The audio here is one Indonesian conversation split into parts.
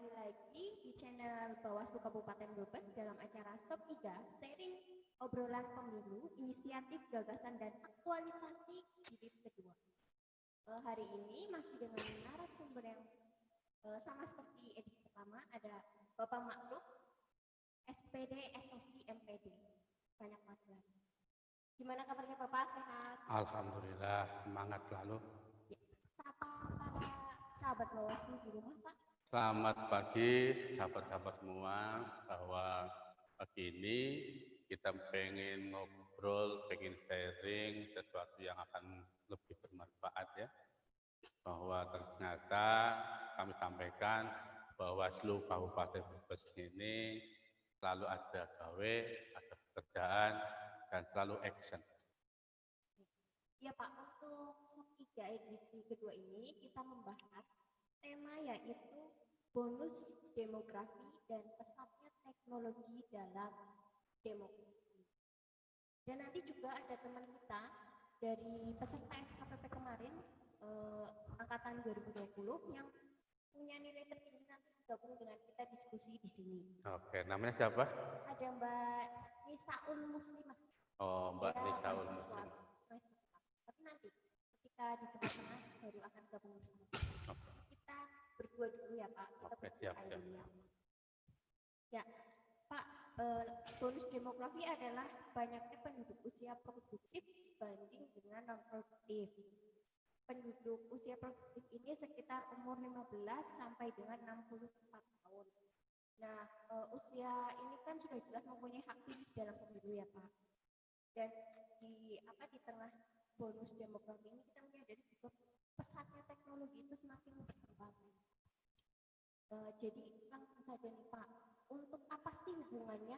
kembali lagi di channel Bawaslu Kabupaten Brebes dalam acara Sob 3 sharing obrolan pemilu, inisiatif, gagasan, dan aktualisasi jilid kedua. Hari ini masih dengan narasumber yang sama seperti edisi pertama, ada Bapak Makruf, SPD, SOC, MPD. Banyak masalah. Gimana kabarnya Bapak? Sehat? Alhamdulillah, semangat selalu. Ya, sapa para sahabat Bawaslu di rumah, Pak. Selamat pagi sahabat-sahabat semua, bahwa pagi ini kita pengen ngobrol, pengen sharing sesuatu yang akan lebih bermanfaat ya. Bahwa ternyata kami sampaikan bahwa seluruh Kabupaten Brebes ini selalu ada gawe, ada pekerjaan, dan selalu action. Ya Pak, untuk Sob 3 edisi kedua ini kita membahas tema yaitu bonus demografi dan pesatnya teknologi dalam demokrasi. Dan nanti juga ada teman kita dari peserta SKPP kemarin, angkatan 2020 yang punya nilai tertinggi nanti gabung dengan kita diskusi di sini. Oke, namanya siapa? Ada Mbak Nisaul Muslimah. Oh, Mbak Nisaul mahasiswa Muslimah. semester 4. Tapi nanti ketika di tengah-tengah baru akan gabung bersama. Kita berdua dulu ya Pak. Kita Oke, berdua siap. dulu ya. Ya, Pak, bonus demografi adalah banyaknya penduduk usia produktif dibanding dengan non-produktif. Penduduk usia produktif ini sekitar umur 15 sampai dengan 64 tahun. Nah, usia ini kan sudah jelas mempunyai hak pilih dalam pemilu ya Pak. Dan di tengah bonus demografi ini kita menyadari juga pesatnya teknologi itu semakin berkembang. Jadi langsung saja nih Pak, untuk apa sih hubungannya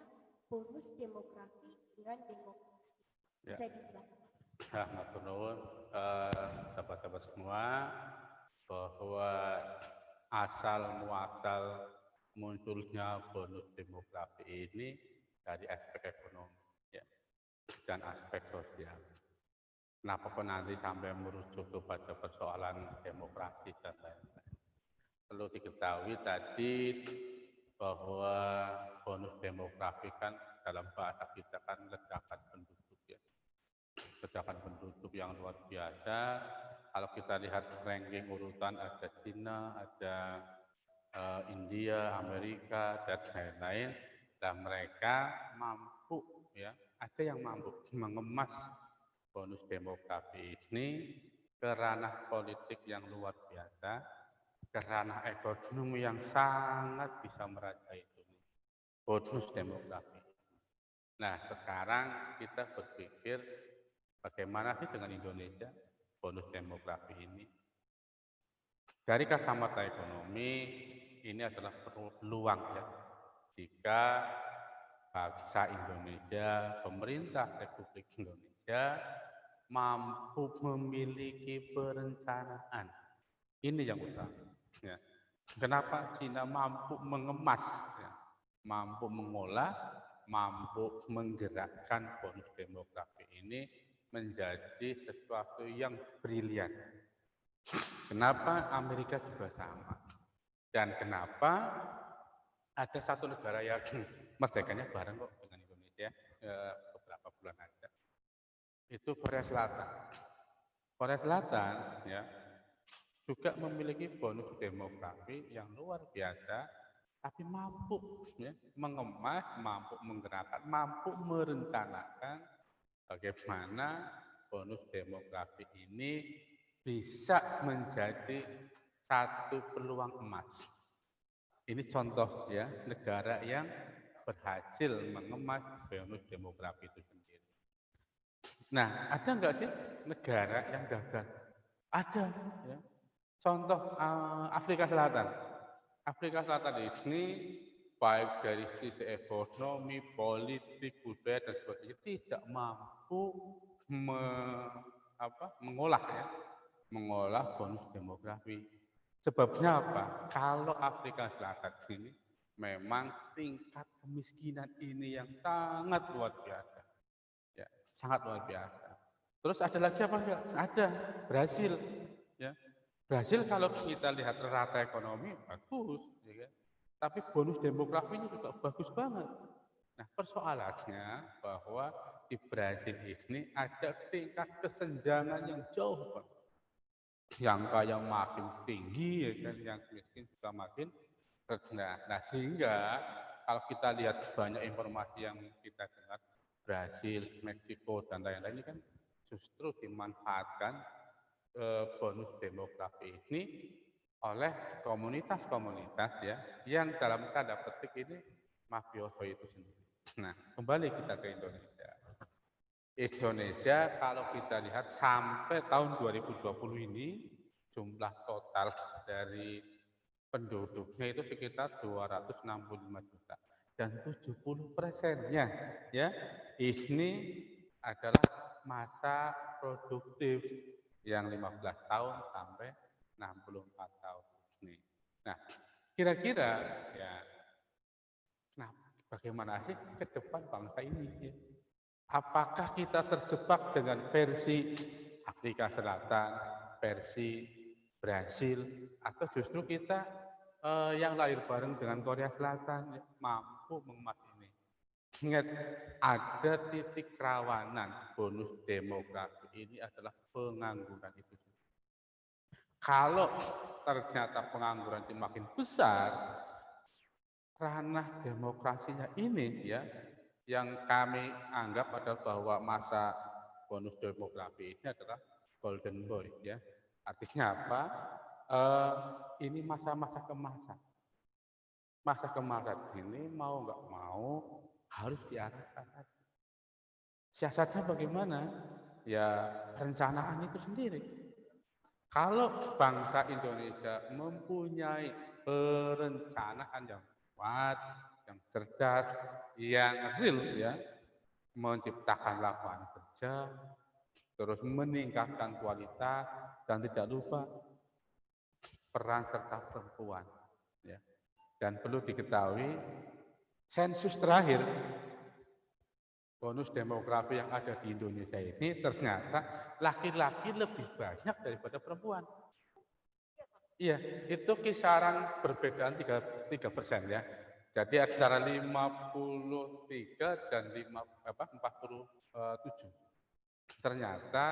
bonus demografi dengan demokrasi? Bisa dijelaskan? Ya, matur nuwun sahabat-sahabat semua, bahwa asal muasal munculnya bonus demografi ini dari aspek ekonomi ya, dan aspek sosial. Kenapa kok nanti sampai merujuk kepada persoalan demokrasi dan lain-lain? Perlu diketahui tadi bahwa bonus demografi kan dalam bahasa kita kan ledakan penduduk ya. Ledakan penduduk yang luar biasa. Kalau kita lihat ranking urutan ada Cina, ada India, Amerika, dan lain-lain, dan mereka mampu ya, ada yang mampu mengemas bonus demografi ini ke ranah politik yang luar biasa, ke ranah ekonomi yang sangat bisa merajai dunia. Bonus demografi. Nah, sekarang kita berpikir bagaimana sih dengan Indonesia bonus demografi ini? Dari kacamata ekonomi, ini adalah peluang ya, jika bangsa Indonesia, pemerintah Republik Indonesia mampu memiliki perencanaan. Ini yang utama. Ya. Kenapa Cina mampu mengemas, ya, mampu mengolah, mampu menggerakkan bonus demografi ini menjadi sesuatu yang brilian. Kenapa Amerika juga sama? Dan kenapa ada satu negara yang merdekanya bareng kok dengan Indonesia beberapa bulan aja. Itu Korea Selatan. Korea Selatan ya juga memiliki bonus demografi yang luar biasa, tapi mampu ya, mengemas, mampu menggerakkan, mampu merencanakan bagaimana bonus demografi ini bisa menjadi satu peluang emas. Ini contoh ya, negara yang berhasil mengemas bonus demografi itu sendiri. Nah, ada nggak sih negara yang gagal? Ada ya. Contoh Afrika Selatan. Afrika Selatan ini baik dari sisi ekonomi, politik, budaya dan sebagainya tidak mampu mengolah bonus demografi. Sebabnya apa? Kalau Afrika Selatan ini memang tingkat kemiskinan ini yang sangat luar biasa. Ya, sangat luar biasa. Terus ada lagi apa enggak? Ada Brasil ya. Brasil kalau kita lihat rata ekonomi bagus, ya kan? Tapi bonus demografinya juga bagus banget. Nah, persoalannya bahwa di Brasil ini ada tingkat kesenjangan yang jauh banget. Yang kaya makin tinggi, ya kan, yang miskin juga makin rendah. Nah, sehingga kalau kita lihat banyak informasi yang kita dengar, Brasil, Meksiko, dan lain-lain ini kan justru dimanfaatkan bonus demografi ini oleh komunitas-komunitas ya yang dalam tanda petik ini mafioso itu sendiri. Nah, kembali kita ke Indonesia. Indonesia kalau kita lihat sampai tahun 2020 ini jumlah total dari penduduknya itu sekitar 265 juta dan 70%-nya ya ini adalah masa produktif yang 15 tahun sampai 64 tahun ini. Nah, kira-kira ya, nah bagaimana sih ke depan bangsa ini? Ya? Apakah kita terjebak dengan versi Afrika Selatan, versi Brasil, atau justru kita yang lahir bareng dengan Korea Selatan ya, mampu mengemas ini? Ingat, ada titik rawanan bonus demografi ini adalah pengangguran itu. Kalau ternyata pengangguran semakin besar, ranah demokrasinya ini ya, yang kami anggap adalah bahwa masa bonus demografi ini adalah golden boy ya. Artinya apa? Ini masa-masa kemasan. Masa kemasan ini mau nggak mau harus diarahkan. Siasatnya bagaimana? Ya perencanaan itu sendiri. Kalau bangsa Indonesia mempunyai perencanaan yang kuat, yang cerdas, yang real ya, menciptakan lapangan kerja, terus meningkatkan kualitas dan tidak lupa peran serta perempuan ya. Dan perlu diketahui sensus terakhir bonus demografi yang ada di Indonesia ini ternyata laki-laki lebih banyak daripada perempuan. Iya, itu kisaran perbedaan 3% ya. Jadi antara 53 dan 47. Ternyata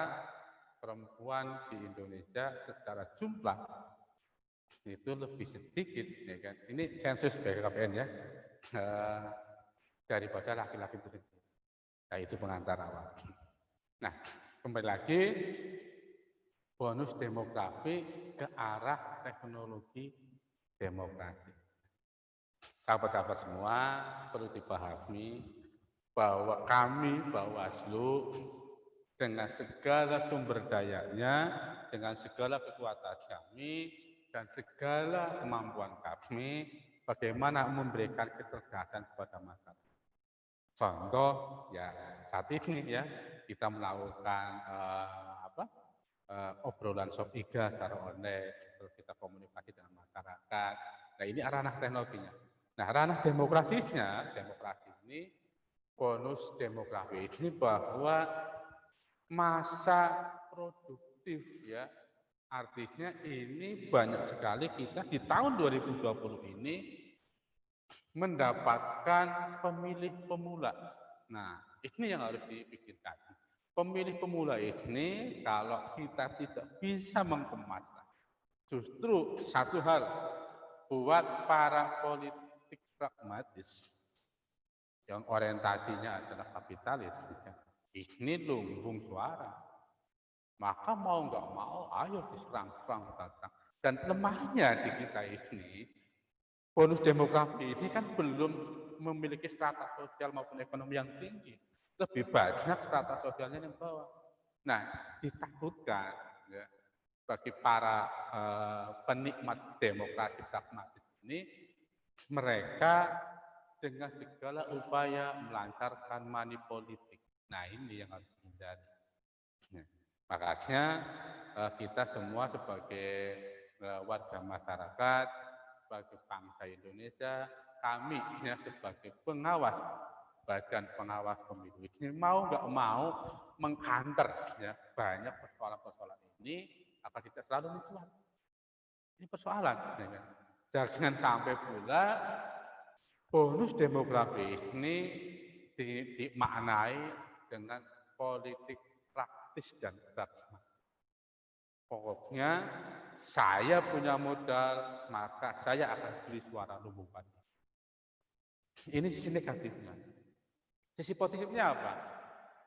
perempuan di Indonesia secara jumlah itu lebih sedikit, ya kan? Ini sensus BKKBN ya, daripada laki-laki itu sendiri. Nah, itu pengantar awal. Nah, kembali lagi bonus demografi ke arah teknologi demokrasi. Sahabat-sahabat semua perlu dipahami bahwa kami Bawaslu dengan segala sumber dayanya, dengan segala kekuatan kami dan segala kemampuan kami, bagaimana memberikan kecerdasan kepada masyarakat. Contoh ya saat ini ya kita melakukan obrolan shop iga secara online, terus kita komunikasi dengan masyarakat. Nah ini ranah teknologinya. Nah ranah demokrasi ini bonus demografi ini bahwa masa produktif ya, artinya ini banyak sekali kita di tahun 2020 ini mendapatkan pemilih pemula. Nah, ini yang harus dipikirkan. Pemilih pemula ini kalau kita tidak bisa mengemasnya, justru satu hal buat para politik pragmatis yang orientasinya adalah kapitalis, ini lumbung suara. Maka mau nggak mau, ayo diserang. Dan lemahnya di kita ini, bonus demografi ini kan belum memiliki strata sosial maupun ekonomi yang tinggi. Lebih banyak strata sosialnya yang bawah. Nah, ditakutkan ya, bagi para penikmat demokrasi pragmatis ini, mereka dengan segala upaya melancarkan money politik. Nah, ini yang harus dihindari. Nah, makanya kita semua sebagai warga masyarakat, sebagai bangsa Indonesia, kami ya sebagai pengawas badan pengawas pemilu ini mau nggak mau mengkanter ya banyak persoalan-persoalan ini agar tidak selalu mencuat. Ini persoalan, ya kan? Jangan sampai pula bonus demografi ini dimaknai dengan politik praktis dan pragmatis. Pokoknya saya punya modal, maka saya akan beli suara lumbung. Ini sisi negatifnya. Sisi positifnya apa?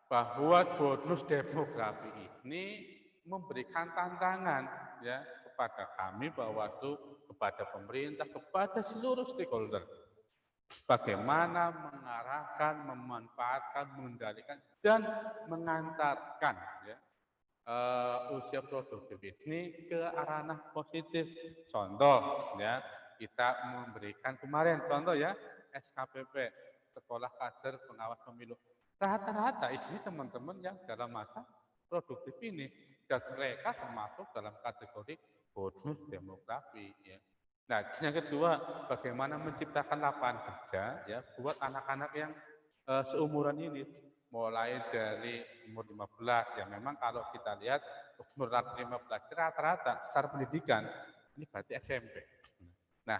Bahwa bonus demografi ini memberikan tantangan ya kepada kami Bawaslu, kepada pemerintah, kepada seluruh stakeholder. Bagaimana mengarahkan, memanfaatkan, mengendalikan dan mengantarkan ya, usia produktif ini ke ranah positif. Contoh ya, kita memberikan kemarin contoh ya SKPP, Sekolah Kader Pengawas Pemilu. Rata-rata isinya teman-teman yang dalam masa produktif ini dan mereka termasuk dalam kategori bonus demografi ya. Nah, yang kedua, bagaimana menciptakan lapangan kerja ya buat anak-anak yang seumuran ini, mulai dari umur 15 ya memang kalau kita lihat umur 15 rata-rata secara pendidikan ini berarti SMP. Nah,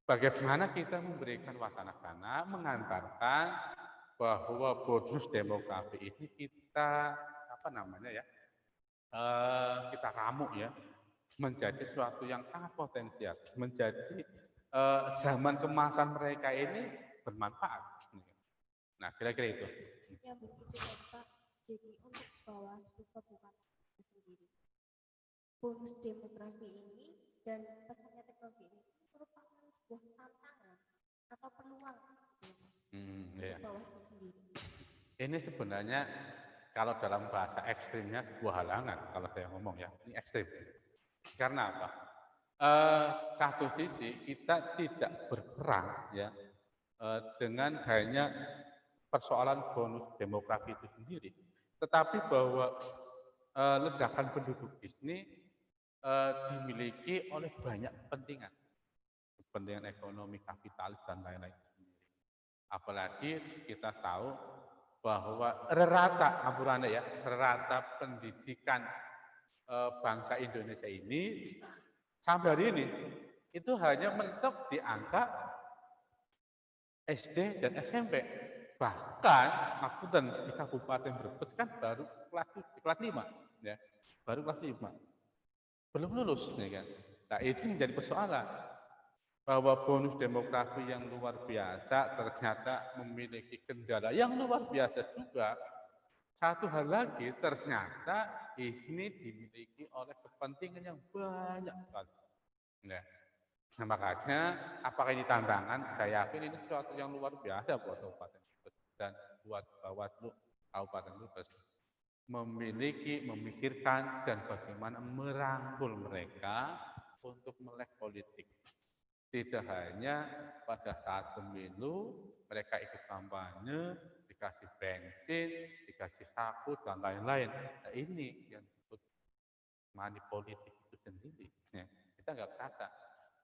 bagaimana kita memberikan wacana sana mengantarkan bahwa bonus demografi ini kita kita ramu ya menjadi sesuatu yang sangat potensial, menjadi zaman kemasan mereka ini bermanfaat. Nah, kira-kira itu. Ya begitu kan Pak. Jadi untuk Bawaslu Kabupaten sendiri, bonus demografi ini dan pesatnya teknologi ini merupakan sebuah tantangan atau peluang Iya. Bawaslu sendiri. Ini sebenarnya kalau dalam bahasa ekstrimnya sebuah halangan kalau saya ngomong ya, ini ekstrim. Karena apa? Satu sisi kita tidak berperang ya dengan hanya persoalan bonus demografi itu sendiri, tetapi bahwa ledakan penduduk ini dimiliki oleh banyak kepentingan ekonomi, kapitalis dan lain-lain. Apalagi kita tahu bahwa rata pendidikan bangsa Indonesia ini sampai hari ini itu hanya mentok di angka SD dan SMP. Bahkan di Kabupaten Brebes kan baru kelas 5 ya. Baru kelas 5. Belum lulus ya kan. Nah, itu menjadi persoalan bahwa bonus demografi yang luar biasa ternyata memiliki kendala yang luar biasa juga. Satu hal lagi, ternyata ini dimiliki oleh kepentingan yang banyak sekali. Nah, makanya apakah ini tantangan? Saya yakin ini sesuatu yang luar biasa buat Kabupaten Brebes dan buat Bawaslu Kabupaten Brebes memikirkan dan bagaimana merangkul mereka untuk melek politik. Tidak hanya pada saat pemilu mereka ikut kampanye, dikasih bensin, dikasih sapu dan lain-lain. Nah, ini yang disebut money politik itu sendiri. Ya, kita nggak kerasa.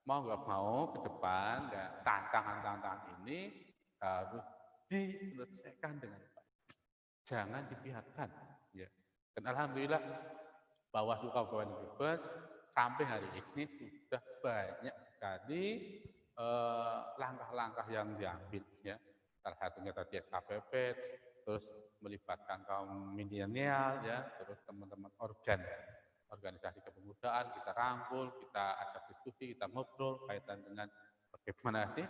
Mau nggak mau ke depan, tantangan-tantangan ini harus diselesaikan dengan baik. Jangan dibiarkan. Ya. Dan alhamdulillah Bawaslu Kabupaten Brebes sampai hari ini sudah banyak sekali langkah-langkah yang diambil ya. Salah satunya tadi SKPP, terus melibatkan kaum milenial ya, terus teman-teman organisasi kepemudaan kita rangkul, kita ada diskusi, kita ngobrol kaitan dengan bagaimana sih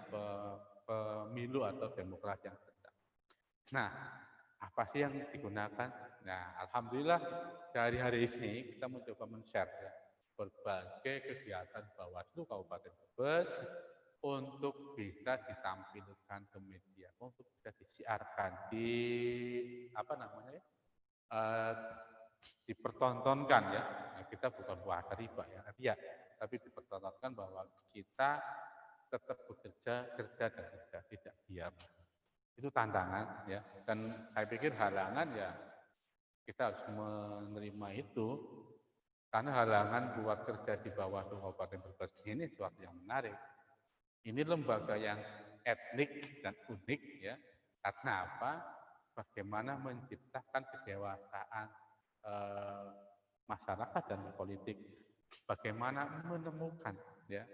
pemilu atau demokrasi yang sedang. Nah, apa sih yang digunakan? Nah, alhamdulillah dari hari ini kita mencoba men-share ya, berbagai kegiatan Bawaslu Kabupaten Brebes untuk bisa ditampilkan ke media, untuk bisa disiarkan dipertontonkan ya. Nah, kita bukan puasa riba ya, tapi dipertontonkan bahwa kita tetap bekerja dan tidak diam. Itu tantangan ya, dan saya pikir halangan ya kita harus menerima itu karena halangan buat kerja di Bawaslu Kabupaten Brebes ini sesuatu yang menarik. Ini lembaga yang etnik dan unik ya, karena apa? Bagaimana menciptakan kedewasaan masyarakat dan politik, bagaimana menemukan ya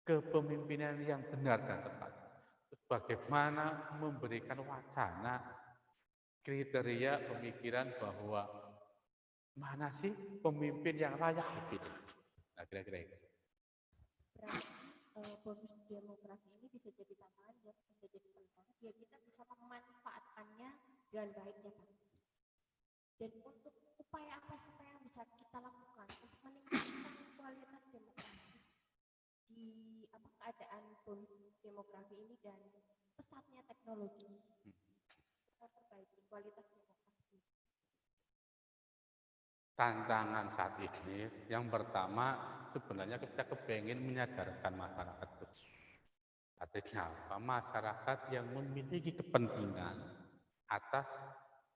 kepemimpinan yang benar dan tepat. Bagaimana memberikan wacana, kriteria pemikiran bahwa mana sih pemimpin yang layak dipilih. Nah, kira-kira itu. Berarti bonus demografi ini bisa jadi tantangan, bisa jadi peluang, ya kita bisa memanfaatkannya dengan baik ya Pak. Dan untuk upaya apa sih Pak yang bisa kita lakukan untuk meningkatkan kualitas demokrasi di keadaan bonus demografi ini dan pesatnya teknologi kita perbaiki kualitas demokrasi. Tantangan saat ini yang pertama sebenarnya kita kepengen menyadarkan masyarakat. Artinya apa? Masyarakat yang memiliki kepentingan atas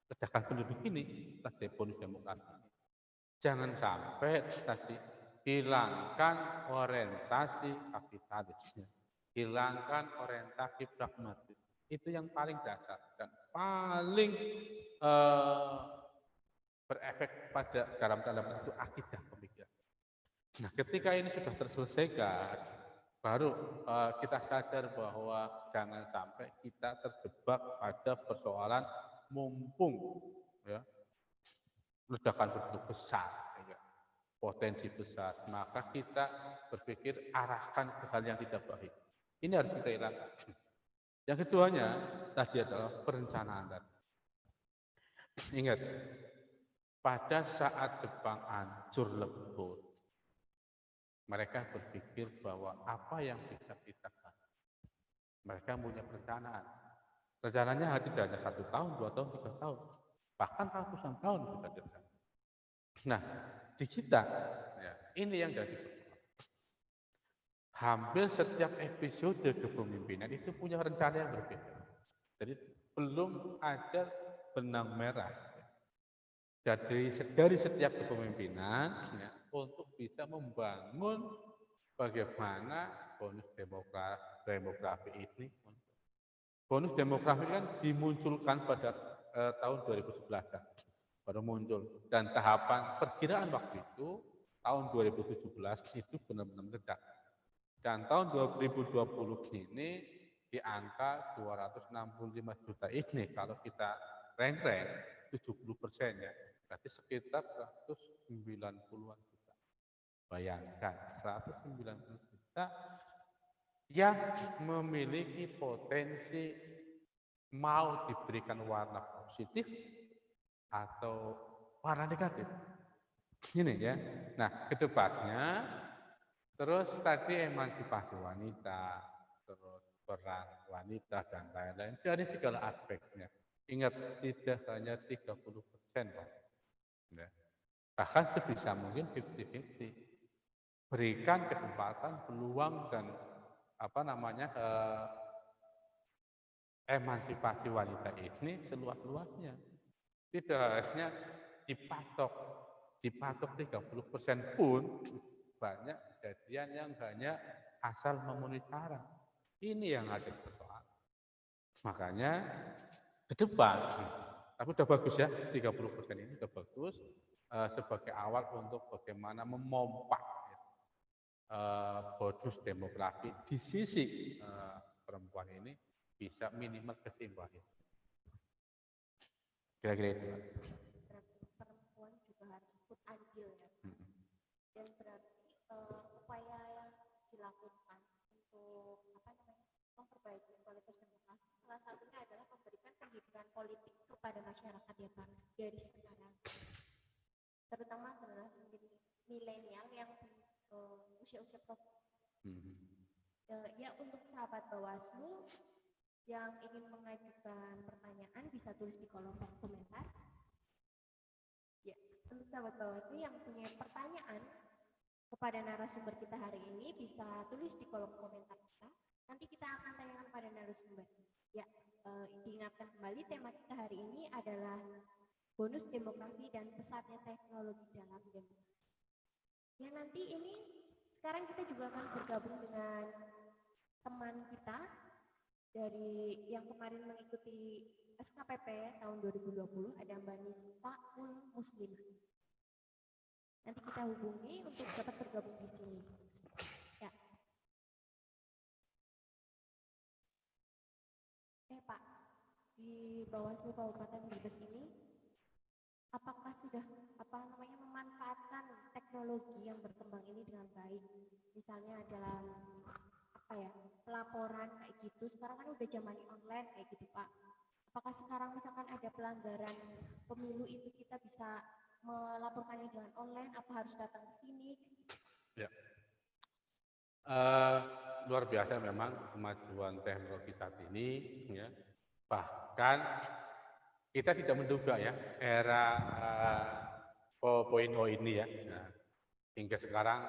ledakan penduduk ini, atas bonus demokrasi ini. Jangan sampai tadi hilangkan orientasi kapitalisnya, hilangkan orientasi pragmatis. Itu yang paling dasar dan paling berefek pada dalam itu akidah pemikiran. Nah, ketika ini sudah terselesaikan, baru kita sadar bahwa jangan sampai kita terjebak pada persoalan mumpung ya, ledakan penduduk besar, ya, potensi besar, maka kita berpikir arahkan ke hal yang tidak baik. Ini harus kita hilangkan. Yang keduanya tadi adalah perencanaan. Ingat, pada saat Jepang hancur lebur, mereka berpikir bahwa apa yang bisa kita lakukan. Mereka punya perencanaan. Rencananya tidak hanya 1 tahun, 2 tahun, 3 tahun, bahkan ratusan tahun sudah direncanakan. Nah, di kita, ya, ini yang jadi hampir setiap episode kepemimpinan itu punya rencana yang berbeda. Jadi belum ada benang merah dari setiap kepemimpinan ya, untuk bisa membangun bagaimana bonus demografi ini. Bonus demografi kan dimunculkan pada tahun 2011 baru muncul, dan tahapan perkiraan waktu itu tahun 2017 itu benar-benar meledak, dan tahun 2020 ini di angka 265 juta ini kalau kita rank 70% ya, berarti sekitar 190-an juta. Bayangkan 190 juta yang memiliki potensi mau diberikan warna positif atau warna negatif. Ini ya. Nah, kedepannya terus tadi emansipasi wanita, terus peran wanita dan lain-lain dari segala aspeknya. Ingat, tidak hanya 30%, Pak. Ya. Bahkan sebisa mungkin 50-50. Berikan kesempatan, peluang dan emansipasi wanita ini seluas-luasnya. Tidak harusnya dipatok 30% pun banyak kejadian yang hanya asal memenuhi syarat. Ini yang ada persoalan. Makanya ke depan, tapi udah bagus ya, 30% ini udah bagus sebagai awal untuk bagaimana memompak bonus demografi di sisi perempuan ini bisa minimal keseimbangan. Kira-kira itu. Perempuan juga harus ikut andil ya. Dan berarti upaya yang dilakukan untuk memperbaiki kualitas demokrasi salah satunya adalah memberikan pendidikan politik kepada masyarakat ya Pak dari sekarang, terutama generasi milenial yang usia-usia produktif. Ya, untuk sahabat Bawaslu yang ingin mengajukan pertanyaan bisa tulis di kolom komentar. Ya, untuk sahabat Bawaslu yang punya pertanyaan kepada narasumber kita hari ini bisa tulis di kolom komentar kita. Nanti kita akan tanyakan pada narasumber. Ya, diingatkan kembali tema kita hari ini adalah bonus demografi dan pesatnya teknologi dalam demokrasi. Ya, nanti ini sekarang kita juga akan bergabung dengan teman kita dari yang kemarin mengikuti SKPP tahun 2020, ada Mbak Nista Muslimah. Nanti kita hubungi untuk dapat bergabung di sini. di Bawaslu Kabupaten Brebes ini, apakah sudah memanfaatkan teknologi yang berkembang ini dengan baik? Misalnya dalam pelaporan kayak gitu. Sekarang kan udah zaman online kayak gitu, Pak. Apakah sekarang misalkan ada pelanggaran pemilu itu kita bisa melaporkannya dengan online? Apa harus datang ke sini? Ya. Luar biasa memang kemajuan teknologi saat ini, ya. Bahkan kita tidak menduga ya era 4.0 ini ya. Nah, hingga sekarang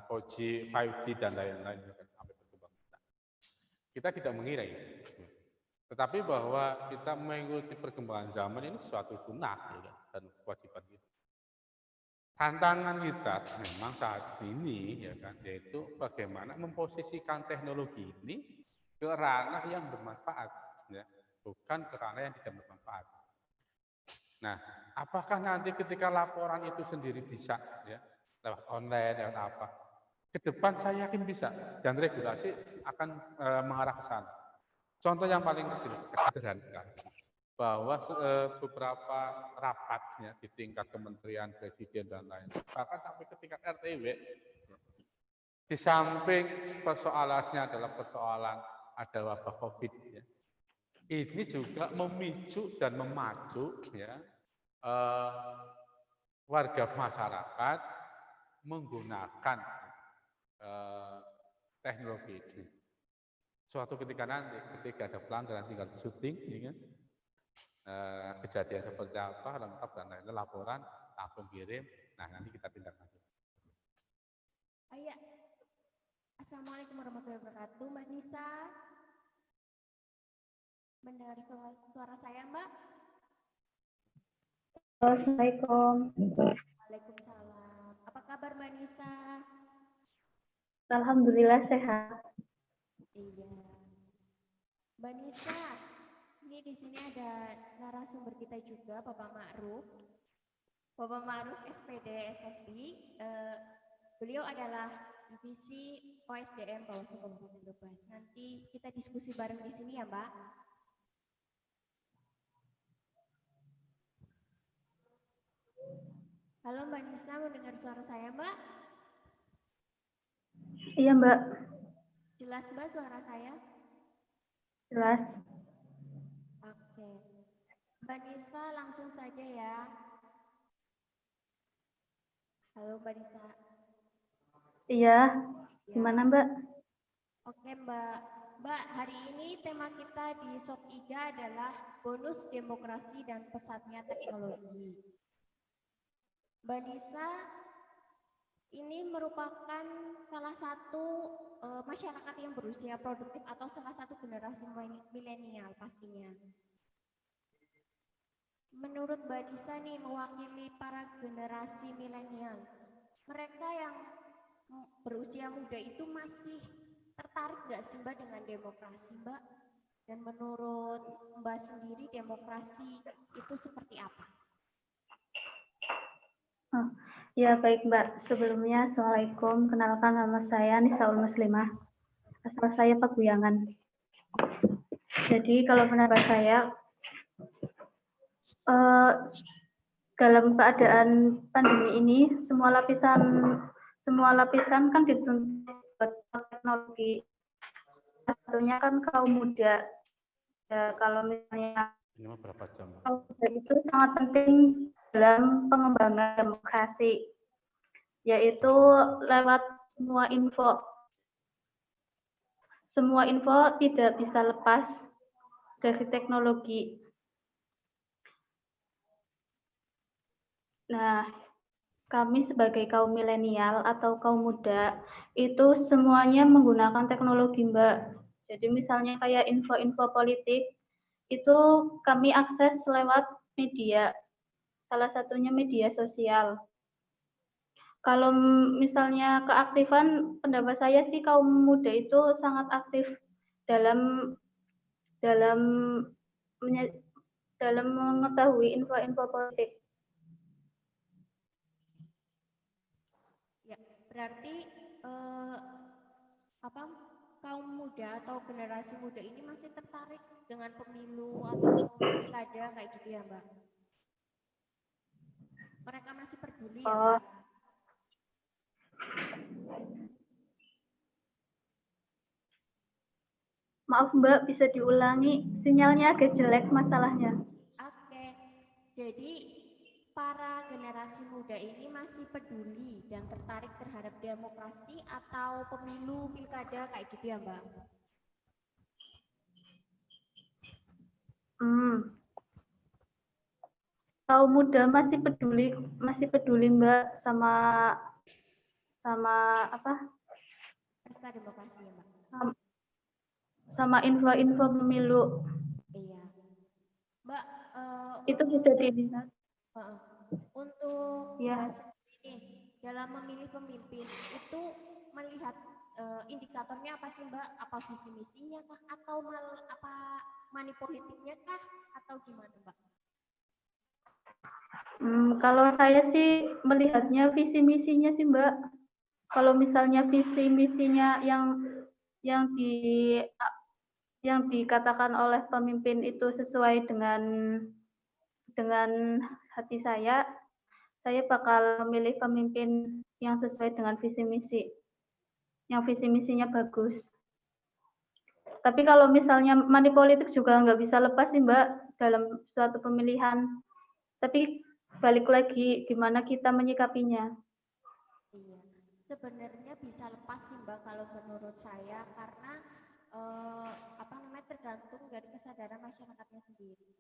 4G, 5G dan lain-lain sampai berkembang. Kita tidak mengira ya. Tetapi bahwa kita mengikuti perkembangan zaman ini suatu sunnah ya, dan kewajiban kita. Tantangan kita memang saat ini ya kan, yaitu bagaimana memposisikan teknologi ini ke ranah yang bermanfaat, ya, bukan ke ranah yang tidak bermanfaat. Nah, apakah nanti ketika laporan itu sendiri bisa ya lewat online, lewat apa? Ke depan saya yakin bisa, dan regulasi akan mengarah ke sana. Contoh yang paling sederhana bahwa beberapa rapat ya, di tingkat kementerian, presiden dan lain, bahkan sampai ke tingkat RTW, di samping persoalannya adalah persoalan ada wabah COVID, ya, ini juga memicu dan memacu ya warga masyarakat menggunakan teknologi ini. Suatu ketika nanti, ketika ada pelanggaran tinggal di syuting, ya, kejadian seperti apa, lengkap dan lain-lain, laporan langsung kirim. Nah, nanti kita tindak lanjut. Assalamualaikum warahmatullahi wabarakatuh, Mbak Nisa. Mendengar suara saya, Mbak? Assalamualaikum. Waalaikumsalam. Apa kabar, Mbak Nisa? Alhamdulillah sehat. Iya. Mbak Nisa, ini di sini ada narasumber kita juga, Bapak Ma'ruf. Bapak Ma'ruf SPD SSI. Beliau adalah divisi OSDM Bawaslu Kabupaten Brebes. Nanti kita diskusi bareng di sini ya, Mbak. Halo Mbak Nisa, mendengar suara saya, Mbak? Iya, Mbak. Jelas, Mbak, suara saya? Jelas. Oke. Mbak Nisa, langsung saja ya. Halo Mbak Nisa. Iya. Gimana, Mbak? Oke, Mbak. Mbak, hari ini tema kita di SOP 3 adalah bonus demokrasi dan pesatnya teknologi. Mbak Nisa, ini merupakan salah satu masyarakat yang berusia produktif atau salah satu generasi milenial pastinya. Menurut Mbak Nisa nih, mewakili para generasi milenial, mereka yang berusia muda itu masih tertarik nggak sih Mbak dengan demokrasi, Mbak? Dan menurut Mbak sendiri demokrasi itu seperti apa? Ya baik Mbak, sebelumnya Assalamualaikum, kenalkan nama saya Nisaul Muslimah, asal saya Paguyangan. Jadi kalau pendapat saya, dalam keadaan pandemi ini, semua lapisan kan dituntut teknologi. Satunya kan kaum muda. Ya, kalau misalnya kaum muda itu sangat penting dalam pengembangan demokrasi, yaitu lewat semua info. Semua info tidak bisa lepas dari teknologi. Nah, kami sebagai kaum milenial atau kaum muda itu semuanya menggunakan teknologi, Mbak. Jadi misalnya kayak info-info politik itu kami akses lewat media. Salah satunya media sosial. Kalau misalnya keaktifan, pendapat saya sih kaum muda itu sangat aktif dalam mengetahui info-info politik. Ya, berarti kaum muda atau generasi muda ini masih tertarik dengan pemilu atau pilkada kayak gitu ya Mbak? Mereka masih peduli ya Oh, Mbak? maaf Mbak, bisa diulangi? Sinyalnya agak jelek masalahnya. Oke, jadi para generasi muda ini masih peduli dan tertarik terhadap demokrasi atau pemilu pilkada kayak gitu ya Mbak? Kaum muda masih peduli Mbak sama sama apa? Pesta demokrasi ya Mbak? Sama info-info pemilu. Iya. Mbak, Itu bisa dilihat. untuk Ya. Mbak sendiri dalam memilih pemimpin itu melihat indikatornya apa sih Mbak? Apa visi misinya kah? Atau apa money politiknya kah? Atau gimana Mbak? Kalau saya sih melihatnya visi misinya sih Mbak. Kalau misalnya visi misinya yang di yang dikatakan oleh pemimpin itu sesuai dengan hati saya bakal memilih pemimpin yang sesuai dengan visi misi, yang visi misinya bagus. Tapi kalau misalnya money politik juga nggak bisa lepas sih Mbak dalam suatu pemilihan. Tapi balik lagi gimana kita menyikapinya. Iya, sebenarnya bisa lepas sih Mbak kalau menurut saya karena apa namanya tergantung dari kesadaran masyarakatnya sendiri.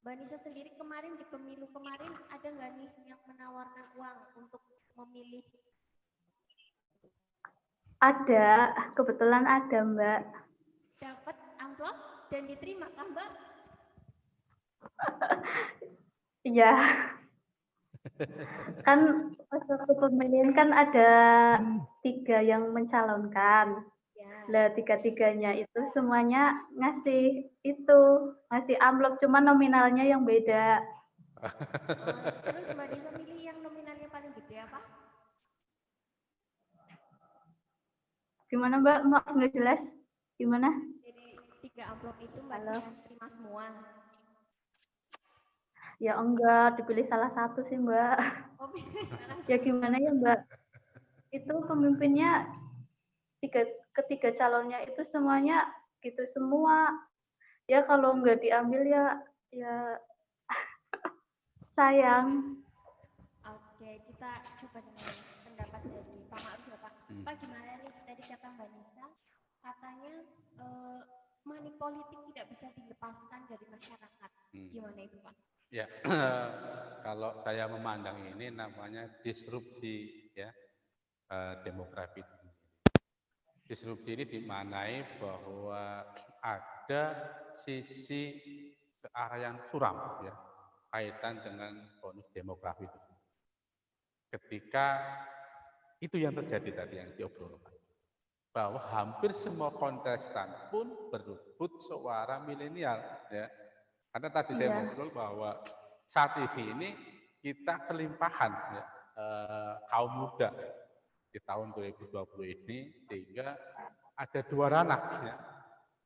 Mbak Nisa sendiri kemarin di pemilu kemarin ada nggak nih yang menawarkan uang untuk memilih? Ada, kebetulan ada Mbak. Dapat amplop dan diterima kah Mbak? Iya. Kan pas waktu pemilihan kan ada 3 yang mencalonkan. Ya. Lah 3-3-nya itu semuanya ngasih amplop, cuma nominalnya yang beda. Terus Mbak Nisa milih yang nominalnya paling gede apa? Gimana Mbak? Maaf nggak jelas. Gimana? Jadi 3 amplop itu Mbak Nisa terima semua. Ya enggak, dipilih salah satu sih Mbak. Oh, pilih salah Ya satu. gimana ya Mbak? Itu pemimpinnya ketiga calonnya itu semuanya gitu semua. Ya kalau nggak diambil ya sayang. Oke, kita coba dengan pendapat dari Pak Ma'ruf ya Pak. Pak gimana nih tadi kata Mbak Nisa, katanya money politik tidak bisa dilepaskan dari masyarakat. Gimana itu Pak? Ya, kalau saya memandang ini namanya disrupsi ya demografi. Disrupsi ini dimaknai bahwa ada sisi ke arah yang suram ya kaitan dengan bonus demografi itu. Ketika itu yang terjadi tadi yang diobrolkan, bahwa hampir semua kontestan pun berebut suara milenial ya. Karena tadi saya ngobrol bahwa saat ini kita kelimpahan ya, kaum muda di tahun 2020 ini, sehingga ada 2 ranah ya,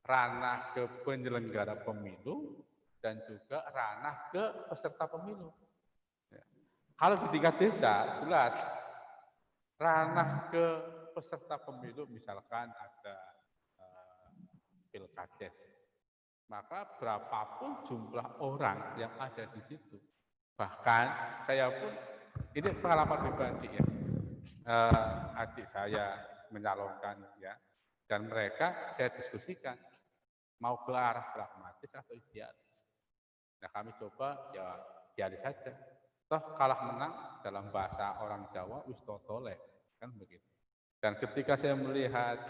ranah ke penyelenggara pemilu dan juga ranah ke peserta pemilu. Ya. Kalau di tingkat desa jelas ranah ke peserta pemilu misalkan ada pilkades, maka berapapun jumlah orang yang ada di situ, bahkan saya pun ini pengalaman pribadi ya, adik saya mencalonkan ya, dan mereka saya diskusikan mau ke arah pragmatis atau idealis. Nah kami coba ya idealis saja. Toh kalah menang dalam bahasa orang Jawa wis totole kan begitu. Dan ketika saya melihat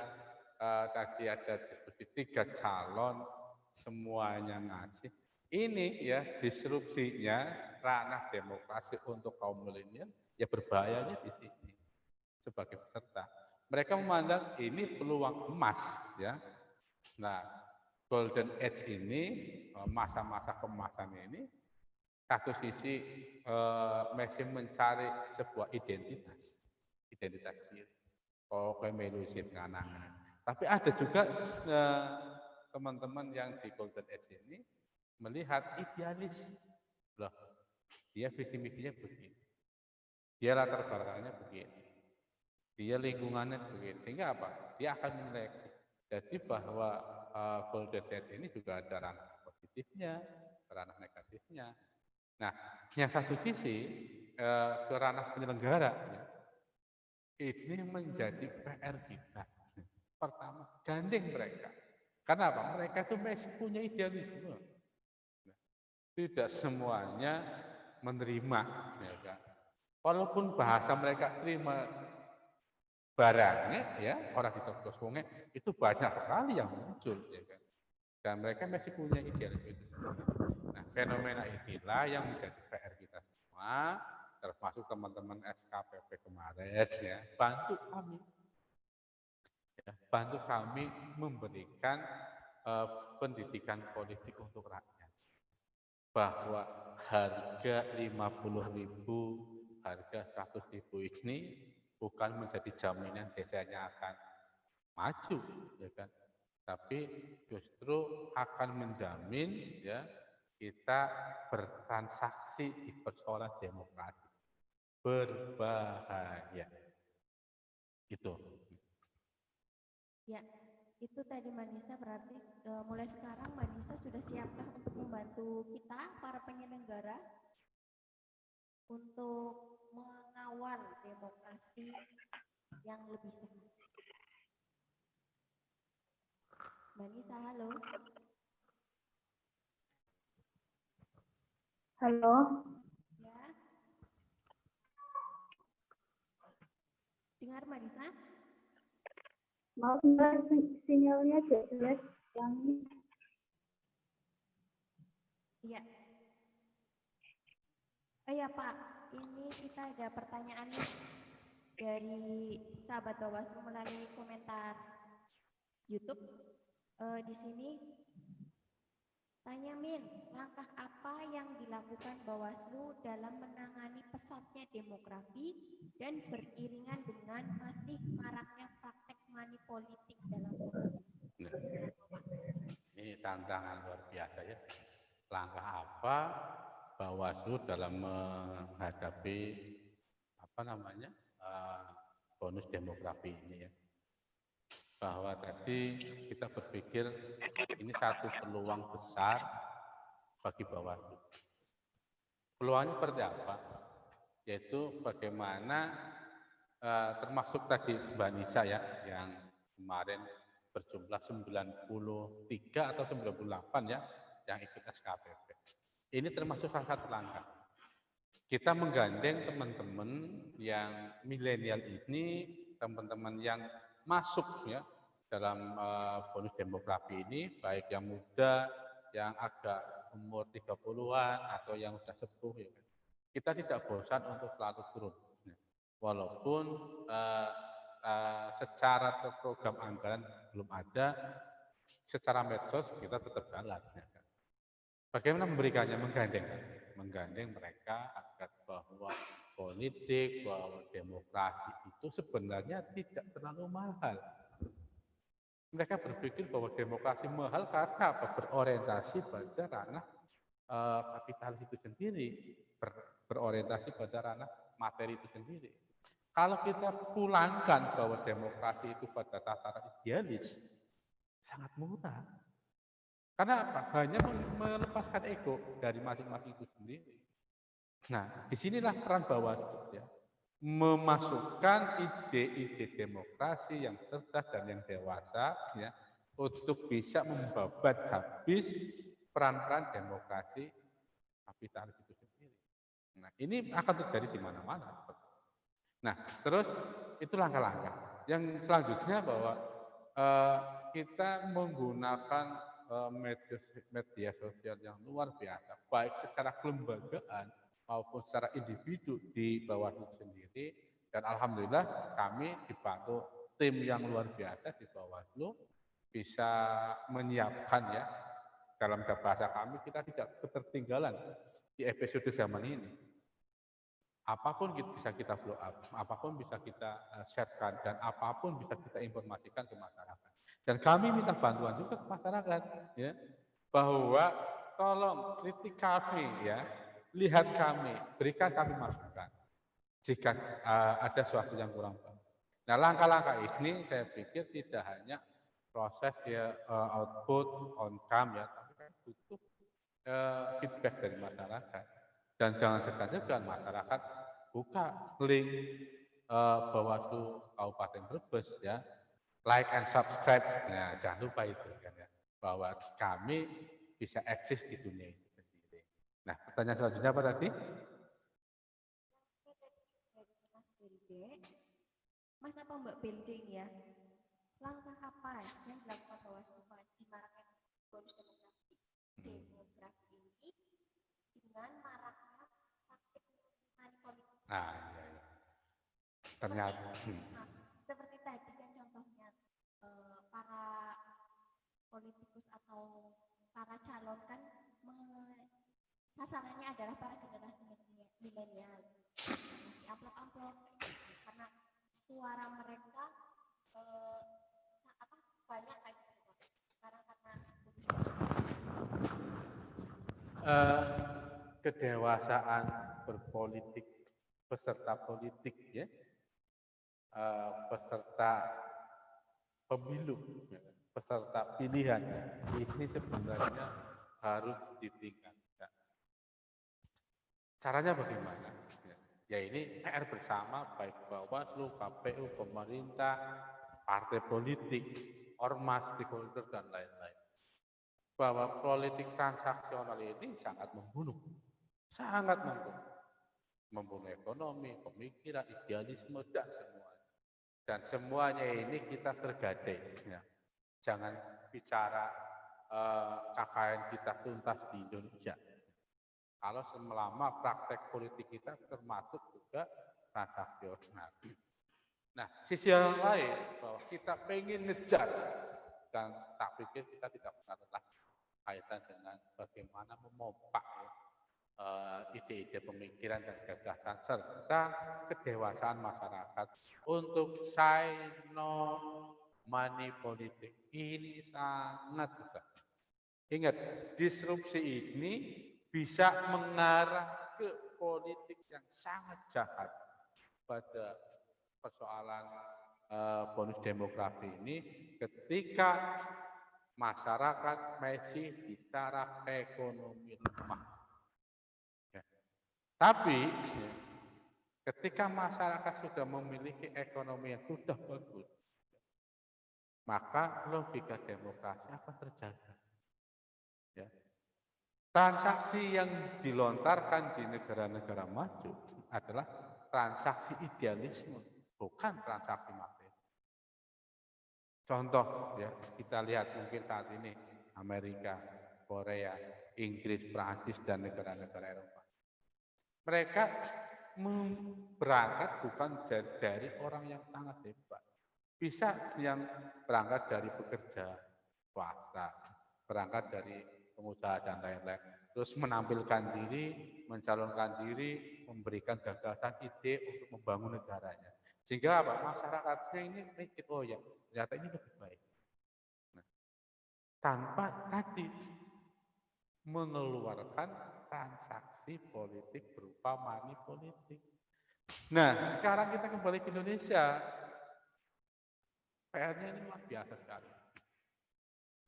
tadi ada diskusi 3 calon semuanya ngasih, ini ya disrupsinya ranah demokrasi untuk kaum milenial ya berbahayanya di sini sebagai peserta. Mereka memandang ini peluang emas ya. Nah, golden age ini masa-masa kemasan ini satu sisi masih mencari sebuah identitas diri. Oh, melu sip nganangan. tapi ada juga teman-teman yang di Golden Age ini melihat idealis. Loh, dia visi misinya begini. Dia latar belakangnya begini. Dia lingkungannya begini. Sehingga apa? Dia akan menyeleksi. Jadi bahwa Golden Age ini juga ada ranah positifnya, ranah negatifnya. Nah, yang satu sisi ke ranah penyelenggara ya, ini menjadi PR kita. Pertama, gandeng mereka. Karena apa? Mereka itu masih punya idealisme. Tidak semuanya menerima. Ya kan? Walaupun bahasa mereka terima barangnya, ya orang di toko sungai itu banyak sekali yang muncul. Ya kan? Dan mereka masih punya idealisme itu sendiri. Nah, fenomena inilah yang menjadi PR kita semua, termasuk teman-teman SKPP kemarin, ya, bantu kami memberikan pendidikan politik untuk rakyat. Bahwa harga 50.000, harga 100.000 ini bukan menjadi jaminan desanya akan maju, ya kan? Tapi justru akan menjamin ya kita bertransaksi di persoalan demokrasi. Berbahaya. Itu. Ya, itu tadi Manisa berarti mulai sekarang Manisa sudah siapkah untuk membantu kita para penyelenggara untuk mengawal demokrasi yang lebih sehat. Manisa, halo. Halo. Ya. Dengar Manisa? Maaf Mbak, sinyalnya agak jelek yang ini. Iya. Iya Pak, ini kita ada pertanyaan dari sahabat Bawaslu melalui komentar YouTube. Di sini tanya Min, langkah apa yang dilakukan Bawaslu dalam menangani pesatnya demografi dan beriringan dengan masih maraknya praktek money politik dalam pemilu? Ini tantangan luar biasa ya. Langkah apa Bawaslu dalam menghadapi bonus demografi ini ya? Bahwa tadi kita berpikir ini satu peluang besar bagi Bawaslu. Peluangnya seperti apa? Yaitu bagaimana termasuk tadi Mbak Nisa ya, yang kemarin berjumlah 93 atau 98 ya, yang ikut SKPP. Ini termasuk salah satu langkah. Kita menggandeng teman-teman yang milenial ini, teman-teman yang masuk ya dalam bonus demografi ini, baik yang muda, yang agak umur 30-an atau yang sudah sepuh ya. Kita tidak bosan untuk selalu turun. Walaupun secara program anggaran belum ada, secara medsos kita tetap jalan. Ya. Bagaimana memberikannya? Menggandeng mereka agar bahwa politik, bahwa demokrasi itu sebenarnya tidak terlalu mahal. Mereka berpikir bahwa demokrasi mahal karena apa? Berorientasi pada ranah kapitalis itu sendiri, berorientasi pada ranah materi itu sendiri. Kalau kita pulangkan bahwa demokrasi itu pada tataran idealis, sangat murah. Karena apa? Hanya melepaskan ego dari masing-masing itu sendiri. Nah, disinilah peran Bawaslu ya, memasukkan ide-ide demokrasi yang cerdas dan yang dewasa ya, untuk bisa membabat habis peran-peran demokrasi kapitalis itu sendiri. Nah, ini akan terjadi di mana-mana. Nah, terus itu langkah-langkah. Yang selanjutnya bahwa kita menggunakan media sosial yang luar biasa, baik secara kelembagaan maupun secara individu di Bawaslu sendiri. Dan alhamdulillah kami dibantu tim yang luar biasa di Bawaslu bisa menyiapkan ya, dalam bahasa kami kita tidak ketertinggalan di episode zaman ini. Apapun bisa kita blow up, apapun bisa kita sharekan, dan apapun bisa kita informasikan ke masyarakat. Dan kami minta bantuan juga ke masyarakat, ya, bahwa tolong kritik kami, ya, lihat kami, berikan kami masukan jika ada sesuatu yang kurang baik. Nah, langkah-langkah ini saya pikir tidak hanya proses ya output on cam ya, tapi kan butuh feedback dari masyarakat. Dan jangan segan-segan masyarakat buka link Bawaslu Kabupaten Brebes ya, like and subscribe. Nah, jangan lupa itu kan ya, bahwa kami bisa eksis di dunia itu sendiri. Nah, pertanyaan selanjutnya apa tadi? Mas apa Mbak Building ya? Langkah apa yang dilakukan Bawaslu di maraknya bonus demografi ini dengan maraknya praktik money politik? Nah, iya, iya. Ternyata seperti tadi kan contohnya para politikus atau para calon kan sasarannya adalah para generasi milenial, masih amplop-amplop karena suara mereka banyak kayak gitu. Sekarang karena kedewasaan berpolitik peserta politik ya, peserta pemilu, ya, peserta pilihan ini sebenarnya harus ditingkatkan. Caranya bagaimana? Ya ini PR bersama baik Bawaslu, KPU, pemerintah, partai politik, ormas, stakeholder dan lain-lain. Bahwa politik transaksional ini sangat membunuh ekonomi, pemikiran, idealisme dan semuanya. Dan semuanya ini kita tergadai. Ya. Jangan bicara KKN kita tuntas di Indonesia. Kalau selama praktek politik kita termasuk juga transaksional. Nah, sisi yang lain bahwa kita pengen ngejar dan tak pikir kita tidak pernah lelah kaitan dengan bagaimana memompak ide-ide pemikiran dan gagasan serta kedewasaan masyarakat untuk say no money politik ini sangat susah. Ingat, disrupsi ini bisa mengarah ke politik yang sangat jahat pada persoalan bonus demografi ini ketika masyarakat masih di taraf ekonomi lemah. Ya. Tapi ketika masyarakat sudah memiliki ekonomi yang sudah bagus, maka logika demokrasi akan terjaga. Ya. Transaksi yang dilontarkan di negara-negara maju adalah transaksi idealisme, bukan transaksi materi. Contoh ya, kita lihat mungkin saat ini Amerika, Korea, Inggris, Prancis dan negara-negara Eropa. Mereka berangkat bukan dari orang yang sangat hebat. Bisa yang berangkat dari pekerja swasta, berangkat dari pengusaha dan lain-lain, terus menampilkan diri, mencalonkan diri, memberikan gagasan ide untuk membangun negaranya. Sehingga apa? Masyarakatnya ini mikir, oh ya, ternyata ini lebih baik. Nah, tanpa tadi mengeluarkan transaksi politik berupa money politik. Nah, sekarang kita kembali ke Indonesia. PR-nya ini luar biasa sekali.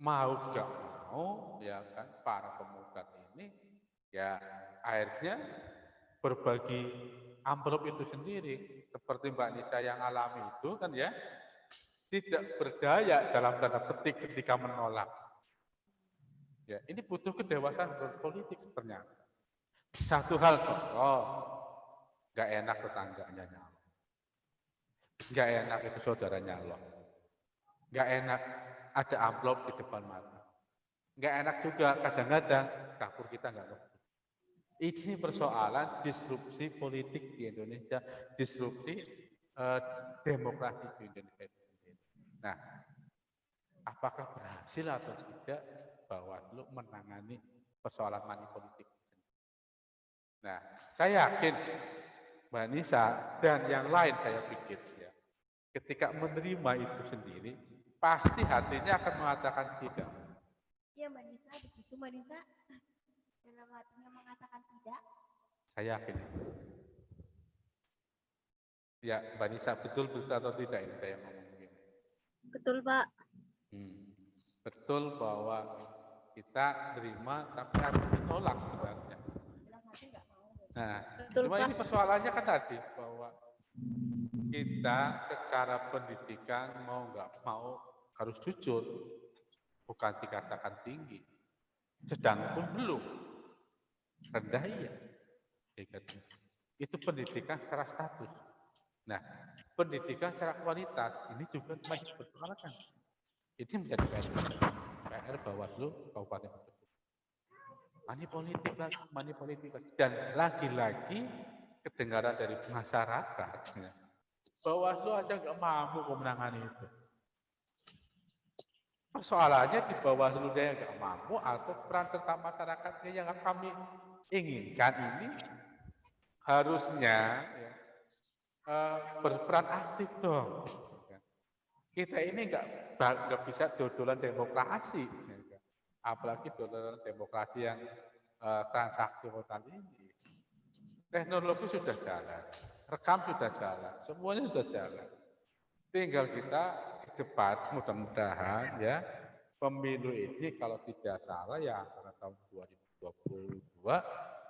Mau nggak mau, ya kan, para pemuda ini, ya akhirnya berbagi amplop itu sendiri. Seperti Mbak Nisa yang alami itu kan ya, tidak berdaya dalam tanda petik ketika menolak. Ya, ini butuh kedewasaan berpolitik sebenarnya. Satu hal contoh, nggak enak tetangganya nyalon, nggak enak itu saudara nyalon, nggak enak ada amplop di depan mata, nggak enak juga kadang-kadang dapur kita nggak ngerti. Ini persoalan disrupsi politik di Indonesia, disrupsi demokrasi di Indonesia. Nah, apakah berhasil atau tidak Bawaslu menangani persoalan money politik? Nah, saya yakin Mbak Nisa dan yang lain saya pikir ya, ketika menerima itu sendiri pasti hatinya akan mengatakan tidak. Ya Mbak Nisa, begitu Mbak Nisa. Dalam hatinya mengatakan tidak. Saya yakin. Ya, Mbak Nisa, betul atau tidak ini saya ngomong begini? Betul, Pak. Betul bahwa kita terima tapi harus ditolak sebenarnya. Nah, Betul, cuma Pak. ini persoalannya kan tadi bahwa kita secara pendidikan mau nggak mau harus jujur, bukan dikatakan tinggi, sedang pun belum, rendah iya. Itu pendidikan secara status. Nah, pendidikan secara kualitas ini juga masih dipersoalkan. Ini menjadi PR Bawaslu Kabupaten Brebes. Money politik lagi. Dan lagi-lagi kedengaran dari masyarakat, Bawaslu aja nggak mampu kemenangan itu. Persoalannya di Bawaslu dia nggak mampu atau peran serta masyarakatnya yang kami inginkan ini harusnya ya, berperan aktif dong. Kita ini nggak bisa dodolan demokrasi, apalagi dodolan demokrasi yang transaksional ini. Teknologi sudah jalan, rekam sudah jalan, semuanya sudah jalan. Tinggal kita ke depan mudah-mudahan ya pemilu ini kalau tidak salah ya antara tahun 2022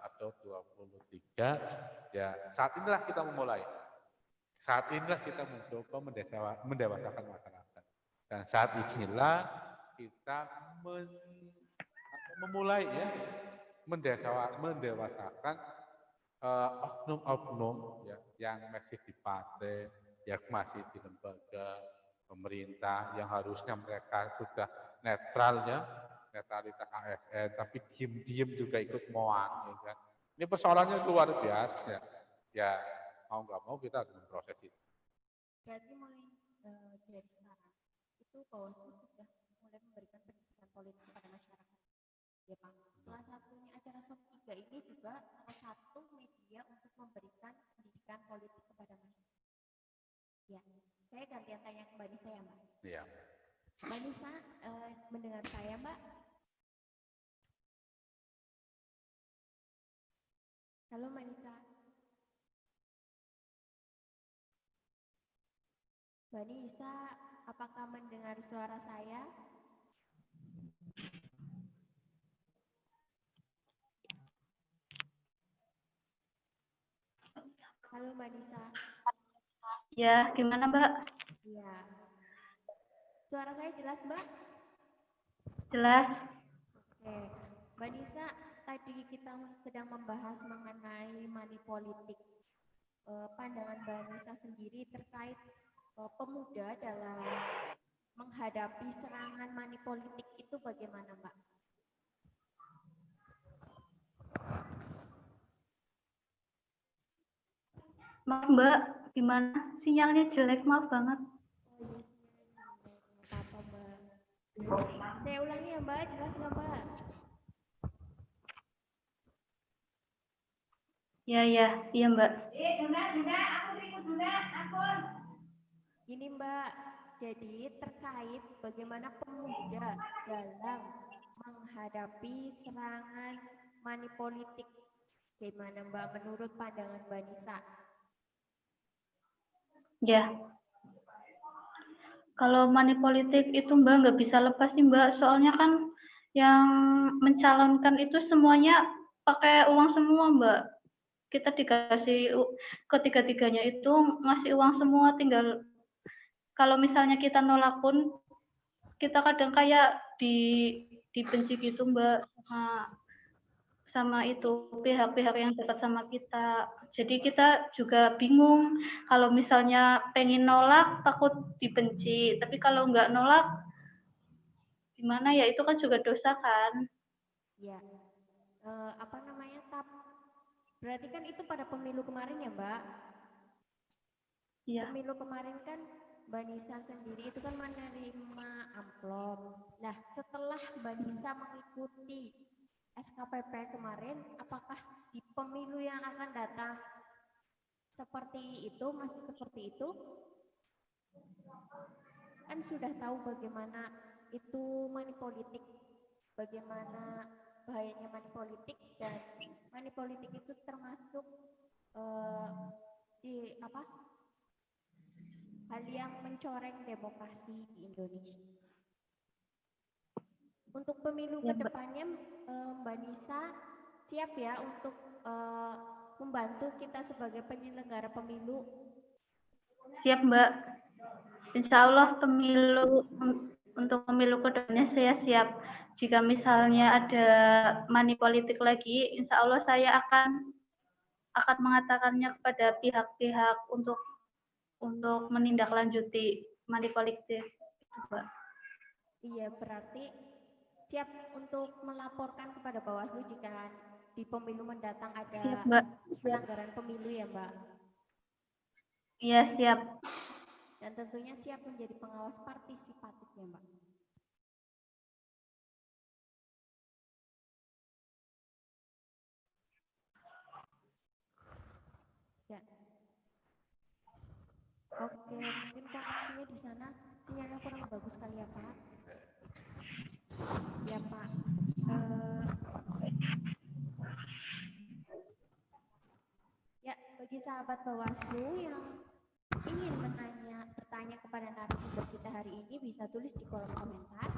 atau 2023 ya saat inilah kita memulai. Saat inilah kita mencoba mendewasakan masyarakat. Dan saat inilah kita memulai ya mendewasakan oknum-oknum ya, yang masih di partai, yang masih di lembaga pemerintah, yang harusnya mereka sudah netral ya, netralitas ASN, tapi diem-diem juga ikut moan. Ya kan? Ini persoalannya luar biasa ya. Ya mau nggak mau kita harus memproses itu. Jadi mulai dari sekarang itu Bawaslu sudah mulai memberikan pendidikan politik kepada masyarakat. Ya Pak. Salah satunya acara SOP 3 ini juga salah satu media untuk memberikan pendidikan politik kepada masyarakat. Ya, saya gantian tanya ke Mbak Nisa ya Mbak. Iya. Mbak Nisa mendengar saya Mbak? Halo Mbak Nisa. Mbak Nisa, apakah mendengar suara saya? Halo Mbak Nisa. Ya, gimana Mbak? Iya. Suara saya jelas Mbak? Jelas. Oke. Mbak Nisa, tadi kita sedang membahas mengenai money politik. Pandangan Mbak Nisa sendiri terkait pemuda dalam menghadapi serangan money politik itu bagaimana Mbak? Maaf Mbak, gimana? Sinyalnya jelek, maaf banget. Oh iya, sinyalnya jelek. Nggak apa-apa Mbak. Saya ulangi ya Mbak, jelas nggak Mbak? Iya Mbak. Ini Mbak, jadi terkait bagaimana pemuda dalam menghadapi serangan money politik. Bagaimana Mbak menurut pandangan Mbak Nisa? Ya. Kalau money politik itu Mbak nggak bisa lepas sih Mbak, soalnya kan yang mencalonkan itu semuanya pakai uang semua Mbak. Kita dikasih ketiga-tiganya itu ngasih uang semua, tinggal kalau misalnya kita nolak pun kita kadang kayak dibenci gitu Mbak sama itu pihak-pihak yang dekat sama kita. Jadi kita juga bingung kalau misalnya pengen nolak takut dibenci, tapi kalau nggak nolak gimana ya, itu kan juga dosa kan. Ya, berarti kan itu pada pemilu kemarin ya Mbak? Iya. Pemilu kemarin kan Mbak Nisa sendiri itu kan menerima amplop. Nah, setelah Mbak Nisa mengikuti SKPP kemarin, apakah di pemilu yang akan datang seperti itu, masih seperti itu? kan sudah tahu bagaimana itu money politik, bagaimana bahayanya money politik, dan money politik itu termasuk di apa hal yang mencoreng demokrasi di Indonesia. Untuk pemilu Ya, Mbak. kedepannya, Mbak Nisa siap ya untuk membantu kita sebagai penyelenggara pemilu? Siap, Mbak. Insya Allah untuk pemilu kedepannya saya siap. Jika misalnya ada money politik lagi, insya Allah saya akan mengatakannya kepada pihak-pihak untuk menindaklanjuti money politik, Mbak. Iya, berarti siap untuk melaporkan kepada Bawaslu jika di pemilu mendatang ada Siap, Mbak. pelanggaran pemilu ya, Mbak. Iya, siap. Dan tentunya siap menjadi pengawas partisipatif ya, Mbak. Ya. Oke, mungkin koneksinya di sana sinyalnya kurang bagus kali ya, Pak. Ya, Pak. Ya, bagi sahabat Bawaslu yang ingin bertanya kepada narasumber kita hari ini, bisa tulis di kolom komentar.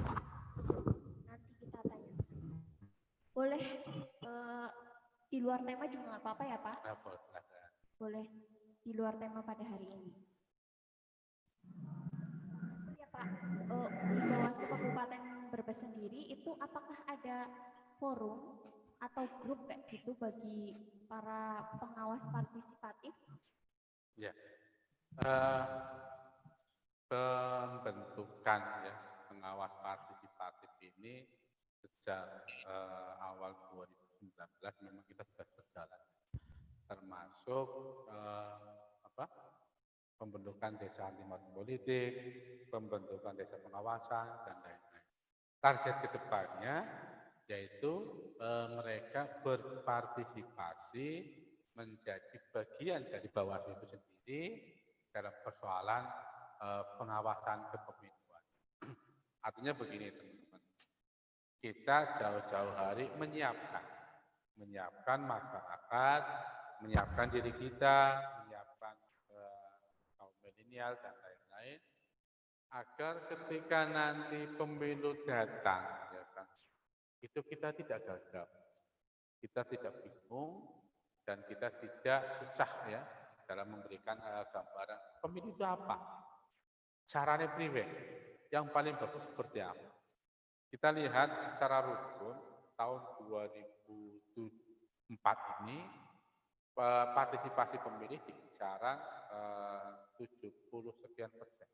Nanti kita tanya. Boleh di luar tema juga nggak apa-apa ya, Pak? Boleh di luar tema pada hari ini. Ya, Pak. Di Bawaslu Kabupaten Brebes sendiri itu apakah ada forum atau grup kayak gitu bagi para pengawas partisipatif? Ya. Pembentukan ya pengawas partisipatif ini sejak awal 2019 memang kita sudah berjalan, termasuk pembentukan desa anti money politik, pembentukan desa pengawasan dan lain-lain. Target kedepannya yaitu mereka berpartisipasi menjadi bagian dari Bawaslu itu sendiri dalam persoalan pengawasan kepemiluan. Artinya begini teman-teman, kita jauh-jauh hari menyiapkan masyarakat, menyiapkan diri kita, menyiapkan kaum milenial dan lain-lain, agar ketika nanti pemilu datang, ya kan, itu kita tidak gagap, kita tidak bingung, dan kita tidak susah ya dalam memberikan gambaran pemilu itu apa, caranya priwe, yang paling bagus seperti apa. Kita lihat secara rukun tahun 2004 ini partisipasi pemilih di kisaran 70 sekian persen.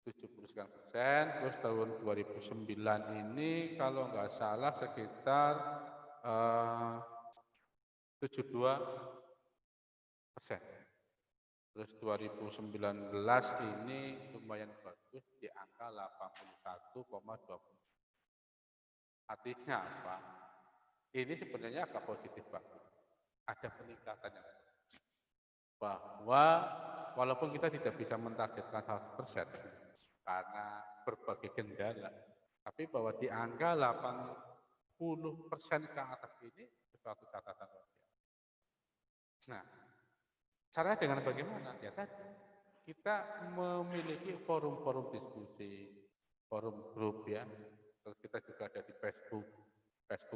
70 sekian persen, terus tahun 2009 ini kalau nggak salah sekitar 72%. Terus 2019 ini lumayan bagus di angka 81,20. Artinya apa? Ini sebenarnya agak positif, Pak. Ada peningkatan yang bahwa walaupun kita tidak bisa mentargetkan 100% karena berbagai kendala, tapi bahwa di angka 80% ke atas ini suatu catatan luar biasa. Nah, caranya dengan bagaimana? Ya tadi, kita memiliki forum-forum diskusi, forum grup ya. Terus kita juga ada di Facebook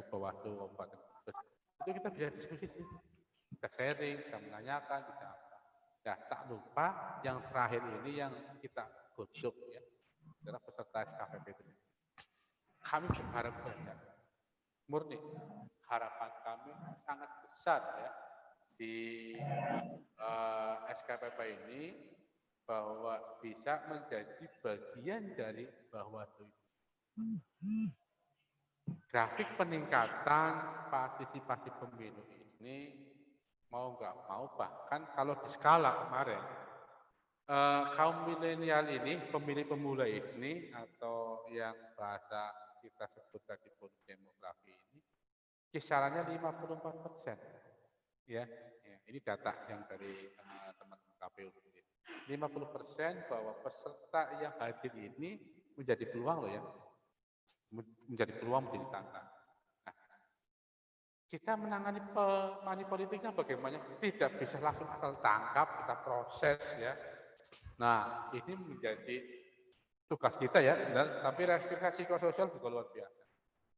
Bawaslu Kabupaten Brebes. Itu kita bisa diskusi sih. Kita sharing, kita menanyakan, bisa apa. Ya, tak lupa yang terakhir ini yang kita godok ya, adalah peserta SKPP itu. Kami berharap banyak. Murni, harapan kami sangat besar ya di SKPP ini bahwa bisa menjadi bagian dari Bawaslu. Grafik peningkatan partisipasi pemilu ini mau nggak mau, bahkan kalau di skala kemarin kaum milenial ini, pemilih pemula ini, atau yang bahasa kita sebut tadi bonus demografi ini, kisarannya 54%. Ya, ini data yang dari teman-teman KPU sendiri. 50% bahwa peserta yang hadir ini menjadi peluang loh ya. Menjadi peluang, menjadi tantangan. Nah, kita menangani money politiknya bagaimana? Tidak bisa langsung asal tangkap, kita proses ya. Nah, ini menjadi tugas kita ya, benar. Tapi resiko sosial juga luar biasa.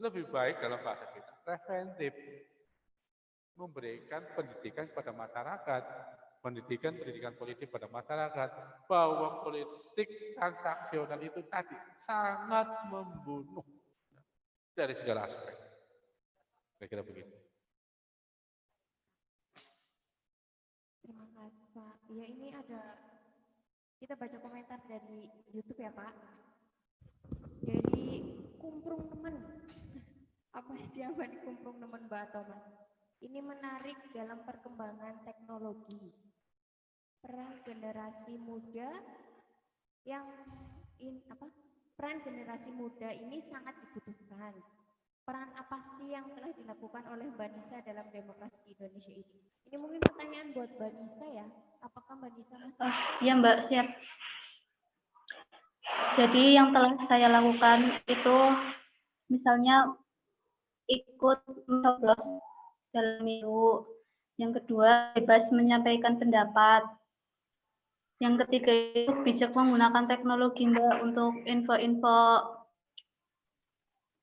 Lebih baik dalam bahasa kita preventif, memberikan pendidikan kepada masyarakat, pendidikan politik pada masyarakat, bahwa politik transaksional itu tadi sangat membunuh dari segala aspek. Kira-kira begitu. Terima kasih Pak. Ya ini kita baca komentar dari YouTube ya Pak. Jadi kumprung teman. Apa siapa di kumprung teman Mbak Thomas? Ini menarik dalam perkembangan teknologi. Peran generasi muda peran generasi muda ini sangat dibutuhkan. Peran apa sih yang telah dilakukan oleh Mbak Nisa dalam demokrasi di Indonesia ini? Ini mungkin pertanyaan buat Mbak Nisa ya. Apakah Mbak Nisa masih? Iya Mbak, siap. Jadi yang telah saya lakukan itu misalnya ikut mencoblos dalam pemilu. Yang kedua, bebas menyampaikan pendapat. Yang ketiga itu bijak menggunakan teknologi Mbak untuk info-info,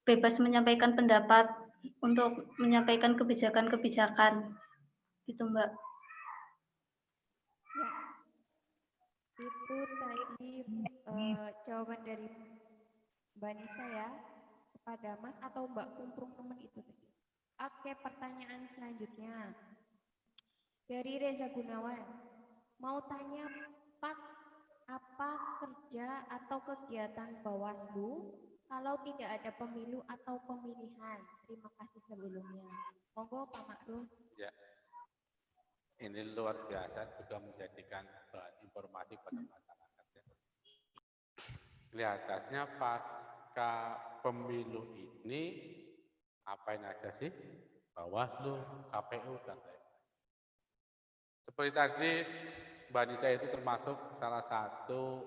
bebas menyampaikan pendapat untuk menyampaikan kebijakan-kebijakan. Gitu Mbak. Ya, itu tadi jawaban dari Mbak Nisa ya kepada Mas atau Mbak kumprung teman itu tadi. Oke, pertanyaan selanjutnya dari Reza Gunawan. Mau tanya Pak, apa kerja atau kegiatan Bawaslu kalau tidak ada pemilu atau pemilihan? Terima kasih sebelumnya. Monggo Pak Makruh. Ya. Ini luar biasa juga menjadikan bahan informasi pada masyarakat. Ya. Kelihatannya pasca pemilu ini apain aja sih? Bawaslu, KPU, dan lain-lain. Seperti tadi, Mbak Nisa itu termasuk salah satu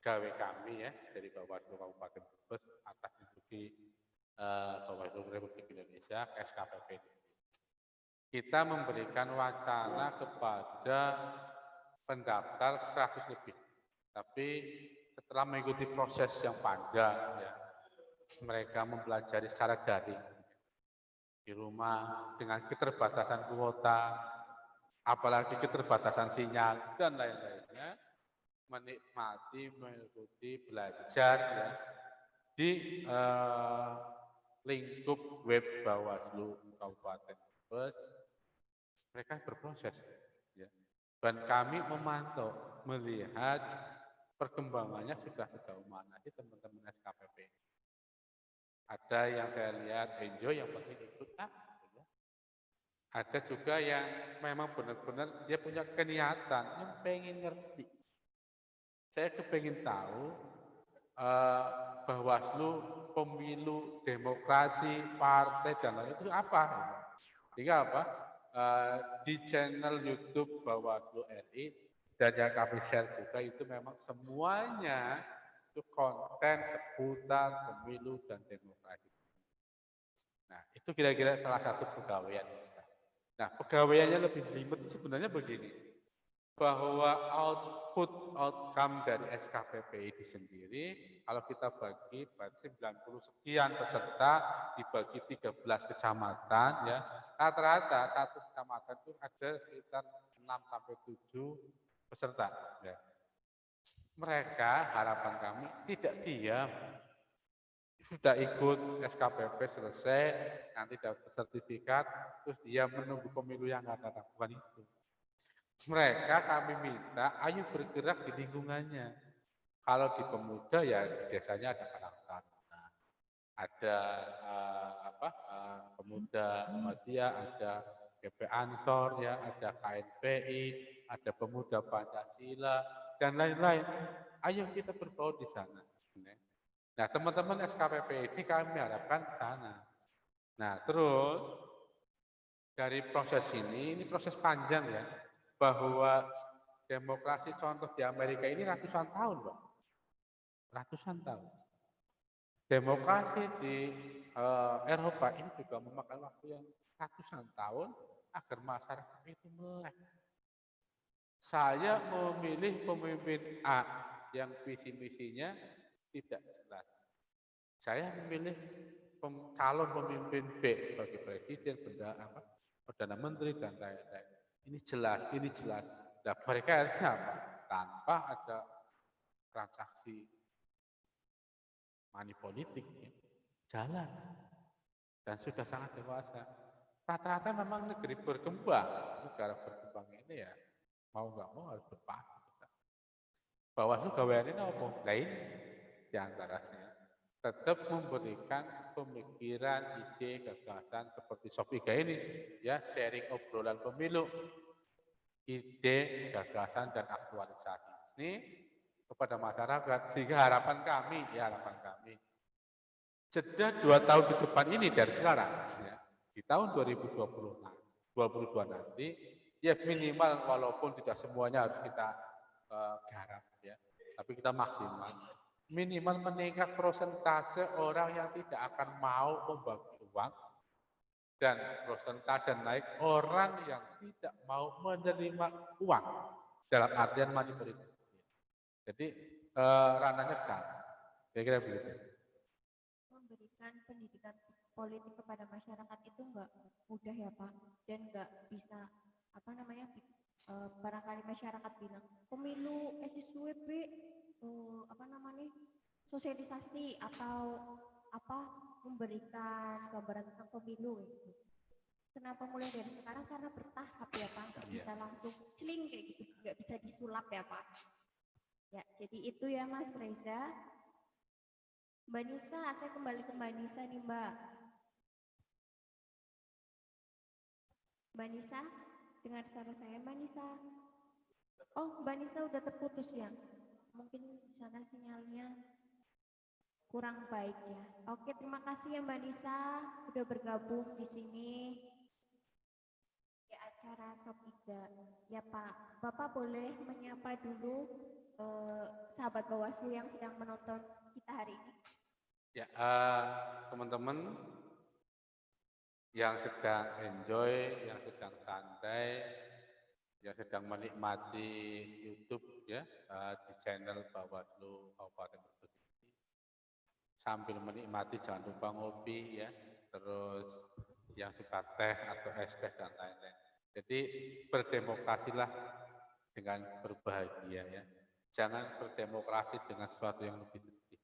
gawe kami ya dari Bawaslu Kabupaten Brebes atas instruksi Bawaslu Republik Indonesia SKPP. Kita memberikan wacana kepada pendaftar 100 lebih. Tapi setelah mengikuti proses yang panjang, ya, mereka mempelajari secara daring di rumah dengan keterbatasan kuota, apalagi keterbatasan sinyal dan lain-lainnya, menikmati, mengikuti, belajar ya, di lingkup web Bawaslu Kabupaten Brebes. Mereka berproses ya. Dan kami memantau, melihat perkembangannya sudah sejauh mana sih teman-teman SKPP. Ada yang saya lihat enjoy, yang penting ikut ya. Ada juga yang memang benar-benar dia punya keniatan, yang pengen ngerti. Saya kepengen tahu Bawaslu, pemilu, demokrasi, partai dan lain itu apa? Sehingga apa? Di channel YouTube Bawaslu RI dan yang kami share juga itu memang semuanya itu konten seputar pemilu dan demokrasi. Nah, itu kira-kira salah satu pegawaian kita. Nah, pegawaiannya lebih jelimet sebenarnya begini, bahwa outcome dari SKPP ini sendiri, kalau kita bagi 90 sekian peserta dibagi 13 kecamatan ya, rata-rata satu kecamatan itu ada sekitar 6-7 peserta ya. Mereka harapan kami tidak diam, sudah ikut SKPP selesai, nanti dapat sertifikat, terus dia menunggu pemilu yang akan datang. Bukan itu. Mereka kami minta, ayo bergerak di lingkungannya. Kalau di pemuda ya di desanya ada Karang Taruna, ada pemuda Muhammadiyah, ada GP Ansor, ya, ada KNPI, ada pemuda Pancasila dan lain-lain. Ayo kita berbaur di sana. Nah, teman-teman SKPP ini kami harapkan ke sana. Nah, terus dari proses ini proses panjang ya, bahwa demokrasi contoh di Amerika ini ratusan tahun, Pak. Ratusan tahun. Demokrasi di Eropa ini juga memakan waktu yang ratusan tahun agar masyarakat itu melek. Saya memilih pemimpin A yang visi misinya tidak jelas. Saya memilih calon pemimpin B sebagai presiden, perdana menteri dan lain-lain. Ini jelas, ini jelas. Nah, mereka harusnya apa? Tanpa ada transaksi money politik, ya. Jalan dan sudah sangat dewasa. Rata-rata memang negeri berkembang, negara berkembang ini ya mau nggak mau harus berpaham. Bawaslu gawean ini apa? Lain diantaranya tetap memberikan pemikiran, ide, gagasan seperti Sofiga ini, ya sharing obrolan pemilu, ide, gagasan dan aktualisasi ini kepada masyarakat. Sehingga harapan kami, jeda 2 tahun ke depan ini dari sekarang, ya, di tahun 2022 nanti, ya minimal walaupun tidak semuanya harus kita garap, ya, tapi kita maksimal. Minimal meningkat persentase orang yang tidak akan mau membagi uang dan persentase naik orang yang tidak mau menerima uang dalam artian money politik. Jadi ranahnya besar. Kira-kira begitu. Memberikan pendidikan politik kepada masyarakat itu nggak mudah ya Pak, dan nggak bisa barangkali masyarakat bilang pemilu SSWB sosialisasi atau memberikan gambaran tentang pemilu gitu. Kenapa mulai dari sekarang? Karena bertahap ya Pak, nggak bisa langsung celing kayak gitu, nggak bisa disulap ya Pak. Ya, jadi itu ya Mas Reza. Mbak Nisa, saya kembali ke Mbak Nisa nih Mbak. Mbak Nisa, dengar suara saya Mbak Nisa? Oh, Mbak Nisa udah terputus ya? Mungkin di sana sinyalnya kurang baik ya. Oke, terima kasih ya Mbak Nisa udah bergabung di sini di acara Sopiga. Ya Pak, Bapak boleh menyapa dulu sahabat Bawaslu yang sedang menonton kita hari ini. Ya, teman-teman yang sedang enjoy, yang sedang santai, yang sedang menikmati YouTube, ya, di channel Bawaslu Kabupaten Brebes ini, sambil menikmati jangan lupa ngopi, ya, terus yang suka teh atau es teh dan lain-lain. Jadi berdemokrasilah dengan berbahagia, ya. Jangan berdemokrasi dengan sesuatu yang lebih sedih.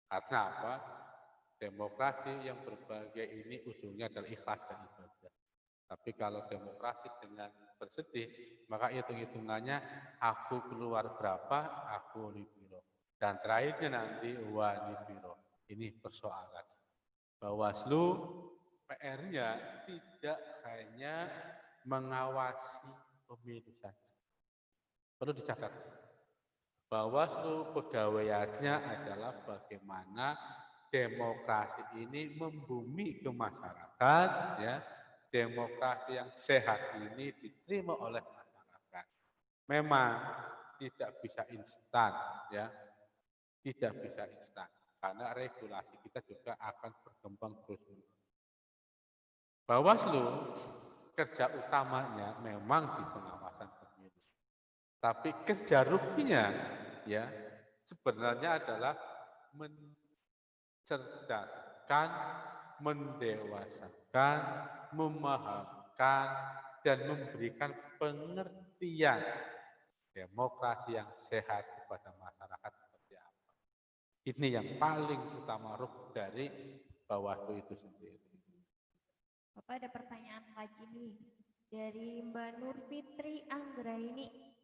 Karena apa? Demokrasi yang berbahagia ini ujungnya adalah ikhlas dan ibadah. Tapi kalau demokrasi dengan bersedih, maka hitung-hitungannya aku keluar berapa, aku nipiro. Dan terakhirnya nanti wanipiro. Ini persoalan. Bawaslu PR-nya tidak hanya mengawasi pemilu saja. Perlu dicatat. Bawaslu pegawaiannya adalah bagaimana demokrasi ini membumi ke masyarakat, ya. Demokrasi yang sehat ini diterima oleh masyarakat. Memang tidak bisa instan, ya. Tidak bisa instan karena regulasi kita juga akan berkembang terus. Bawaslu kerja utamanya memang di pengawasan pemilu. Tapi kerja ruhnya, ya, sebenarnya adalah mencerdaskan, mendewasakan, memahamkan, dan memberikan pengertian demokrasi yang sehat kepada masyarakat seperti apa. Ini yang paling utama ruh dari Bawaslu itu sendiri. Bapak ada pertanyaan lagi nih dari Mbak Nur Fitri Anggraini.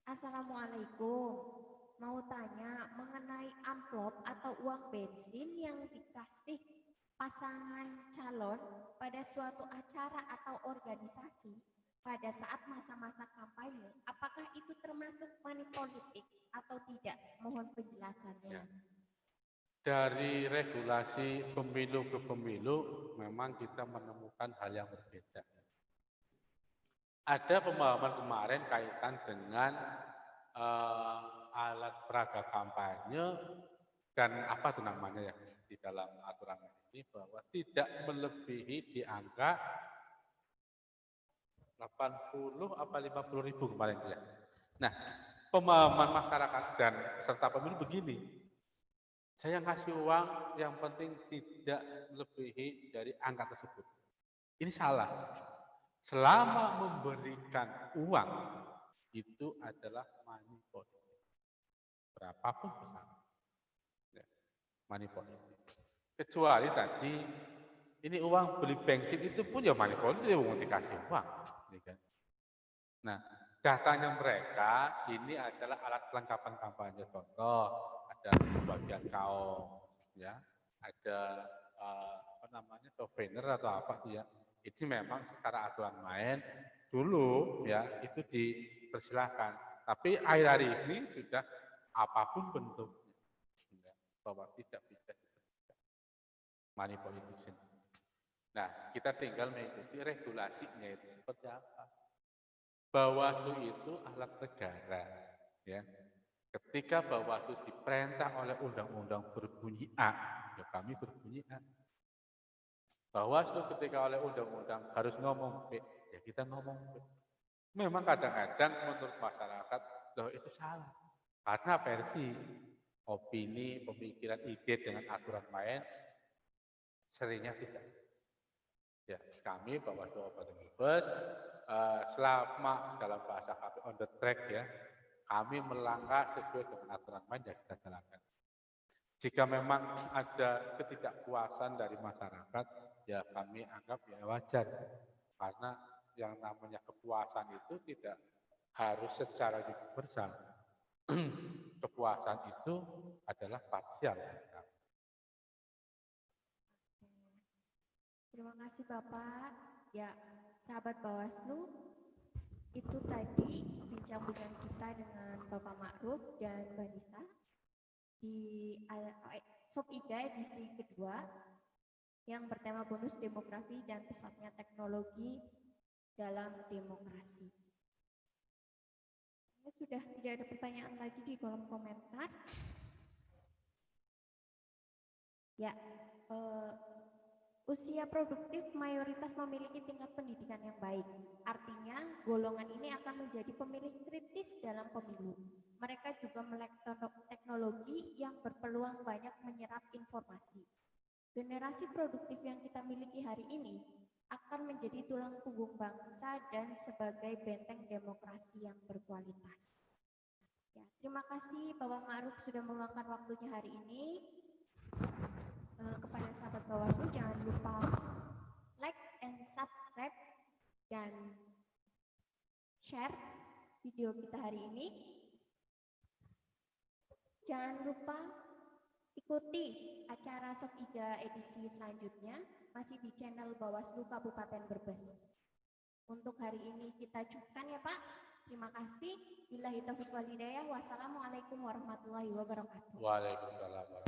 Assalamualaikum. Mau tanya mengenai amplop atau uang bensin yang dikasih pasangan calon pada suatu acara atau organisasi pada saat masa-masa kampanye, apakah itu termasuk money politik atau tidak? Mohon penjelasannya. Ya. Dari regulasi pemilu ke pemilu memang kita menemukan hal yang berbeda. ada pemahaman kemarin kaitan dengan alat peraga kampanye dan apa itu namanya ya di dalam aturan ini, bahwa tidak melebihi di angka 80 apa 50 ribu kemarin ya. Nah, pemahaman masyarakat dan peserta pemilu begini, saya ngasih uang yang penting tidak melebihi dari angka tersebut. Ini salah. Selama memberikan uang itu adalah money politik, berapapun besar, ya, money politik. Kecuali tadi ini uang beli bensin itu pun ya money politik, ya mau dikasih uang. Nah, datanya mereka ini adalah alat kelengkapan kampanye. Contoh, ada bagian kaos, ya, ada apa namanya, souvenir atau apa tuh ya. Ini memang secara aturan main dulu ya itu dipersilahkan. Tapi akhir-akhir ini sudah apapun bentuknya, ya, bahwa tidak bisa money politik. Nah, kita tinggal mengikuti regulasinya itu seperti apa. Bawaslu itu alat negara, ya. Ketika Bawaslu diperintah oleh undang-undang berbunyi A, ya kami berbunyi A. Bawaslu ketika oleh undang-undang harus ngomong B, ya kita ngomong B. Memang kadang-kadang menurut masyarakat, loh itu salah. Karena versi opini, pemikiran, ide dengan aturan main seringnya tidak. Ya, kami Bawaslu Kabupaten Brebes selama dalam bahasa kami on the track ya, kami melangkah sesuai dengan aturan main yang kita jalankan. Jika memang ada ketidakpuasan dari masyarakat, ya kami anggap ya wajar, karena yang namanya kepuasan itu tidak harus secara universal. Kepuasan itu adalah parsial. Terima kasih Bapak. Ya, sahabat Bawaslu, itu tadi bincang-bincang kita dengan Bapak Ma'ruf dan Mbak Nisa di Sob 3 edisi kedua yang bertema bonus demografi dan pesatnya teknologi dalam demokrasi. Ini sudah tidak ada pertanyaan lagi di kolom komentar. Ya, usia produktif mayoritas memiliki tingkat pendidikan yang baik. Artinya, golongan ini akan menjadi pemilih kritis dalam pemilu. Mereka juga melek teknologi yang berpeluang banyak menyerap informasi. Generasi produktif yang kita miliki hari ini akan menjadi tulang punggung bangsa dan sebagai benteng demokrasi yang berkualitas. Ya, terima kasih Bapak Ma'ruf sudah meluangkan waktunya hari ini. Kepada sahabat Bawaslu, jangan lupa like and subscribe dan share video kita hari ini. Jangan lupa ikuti acara Sob 3 edisi selanjutnya masih di channel Bawaslu Kabupaten Brebes. Untuk hari ini kita cukupkan ya Pak. Terima kasih. Billahi taufiq wal hidayah. Wassalamualaikum warahmatullahi wabarakatuh. Waalaikumsalam.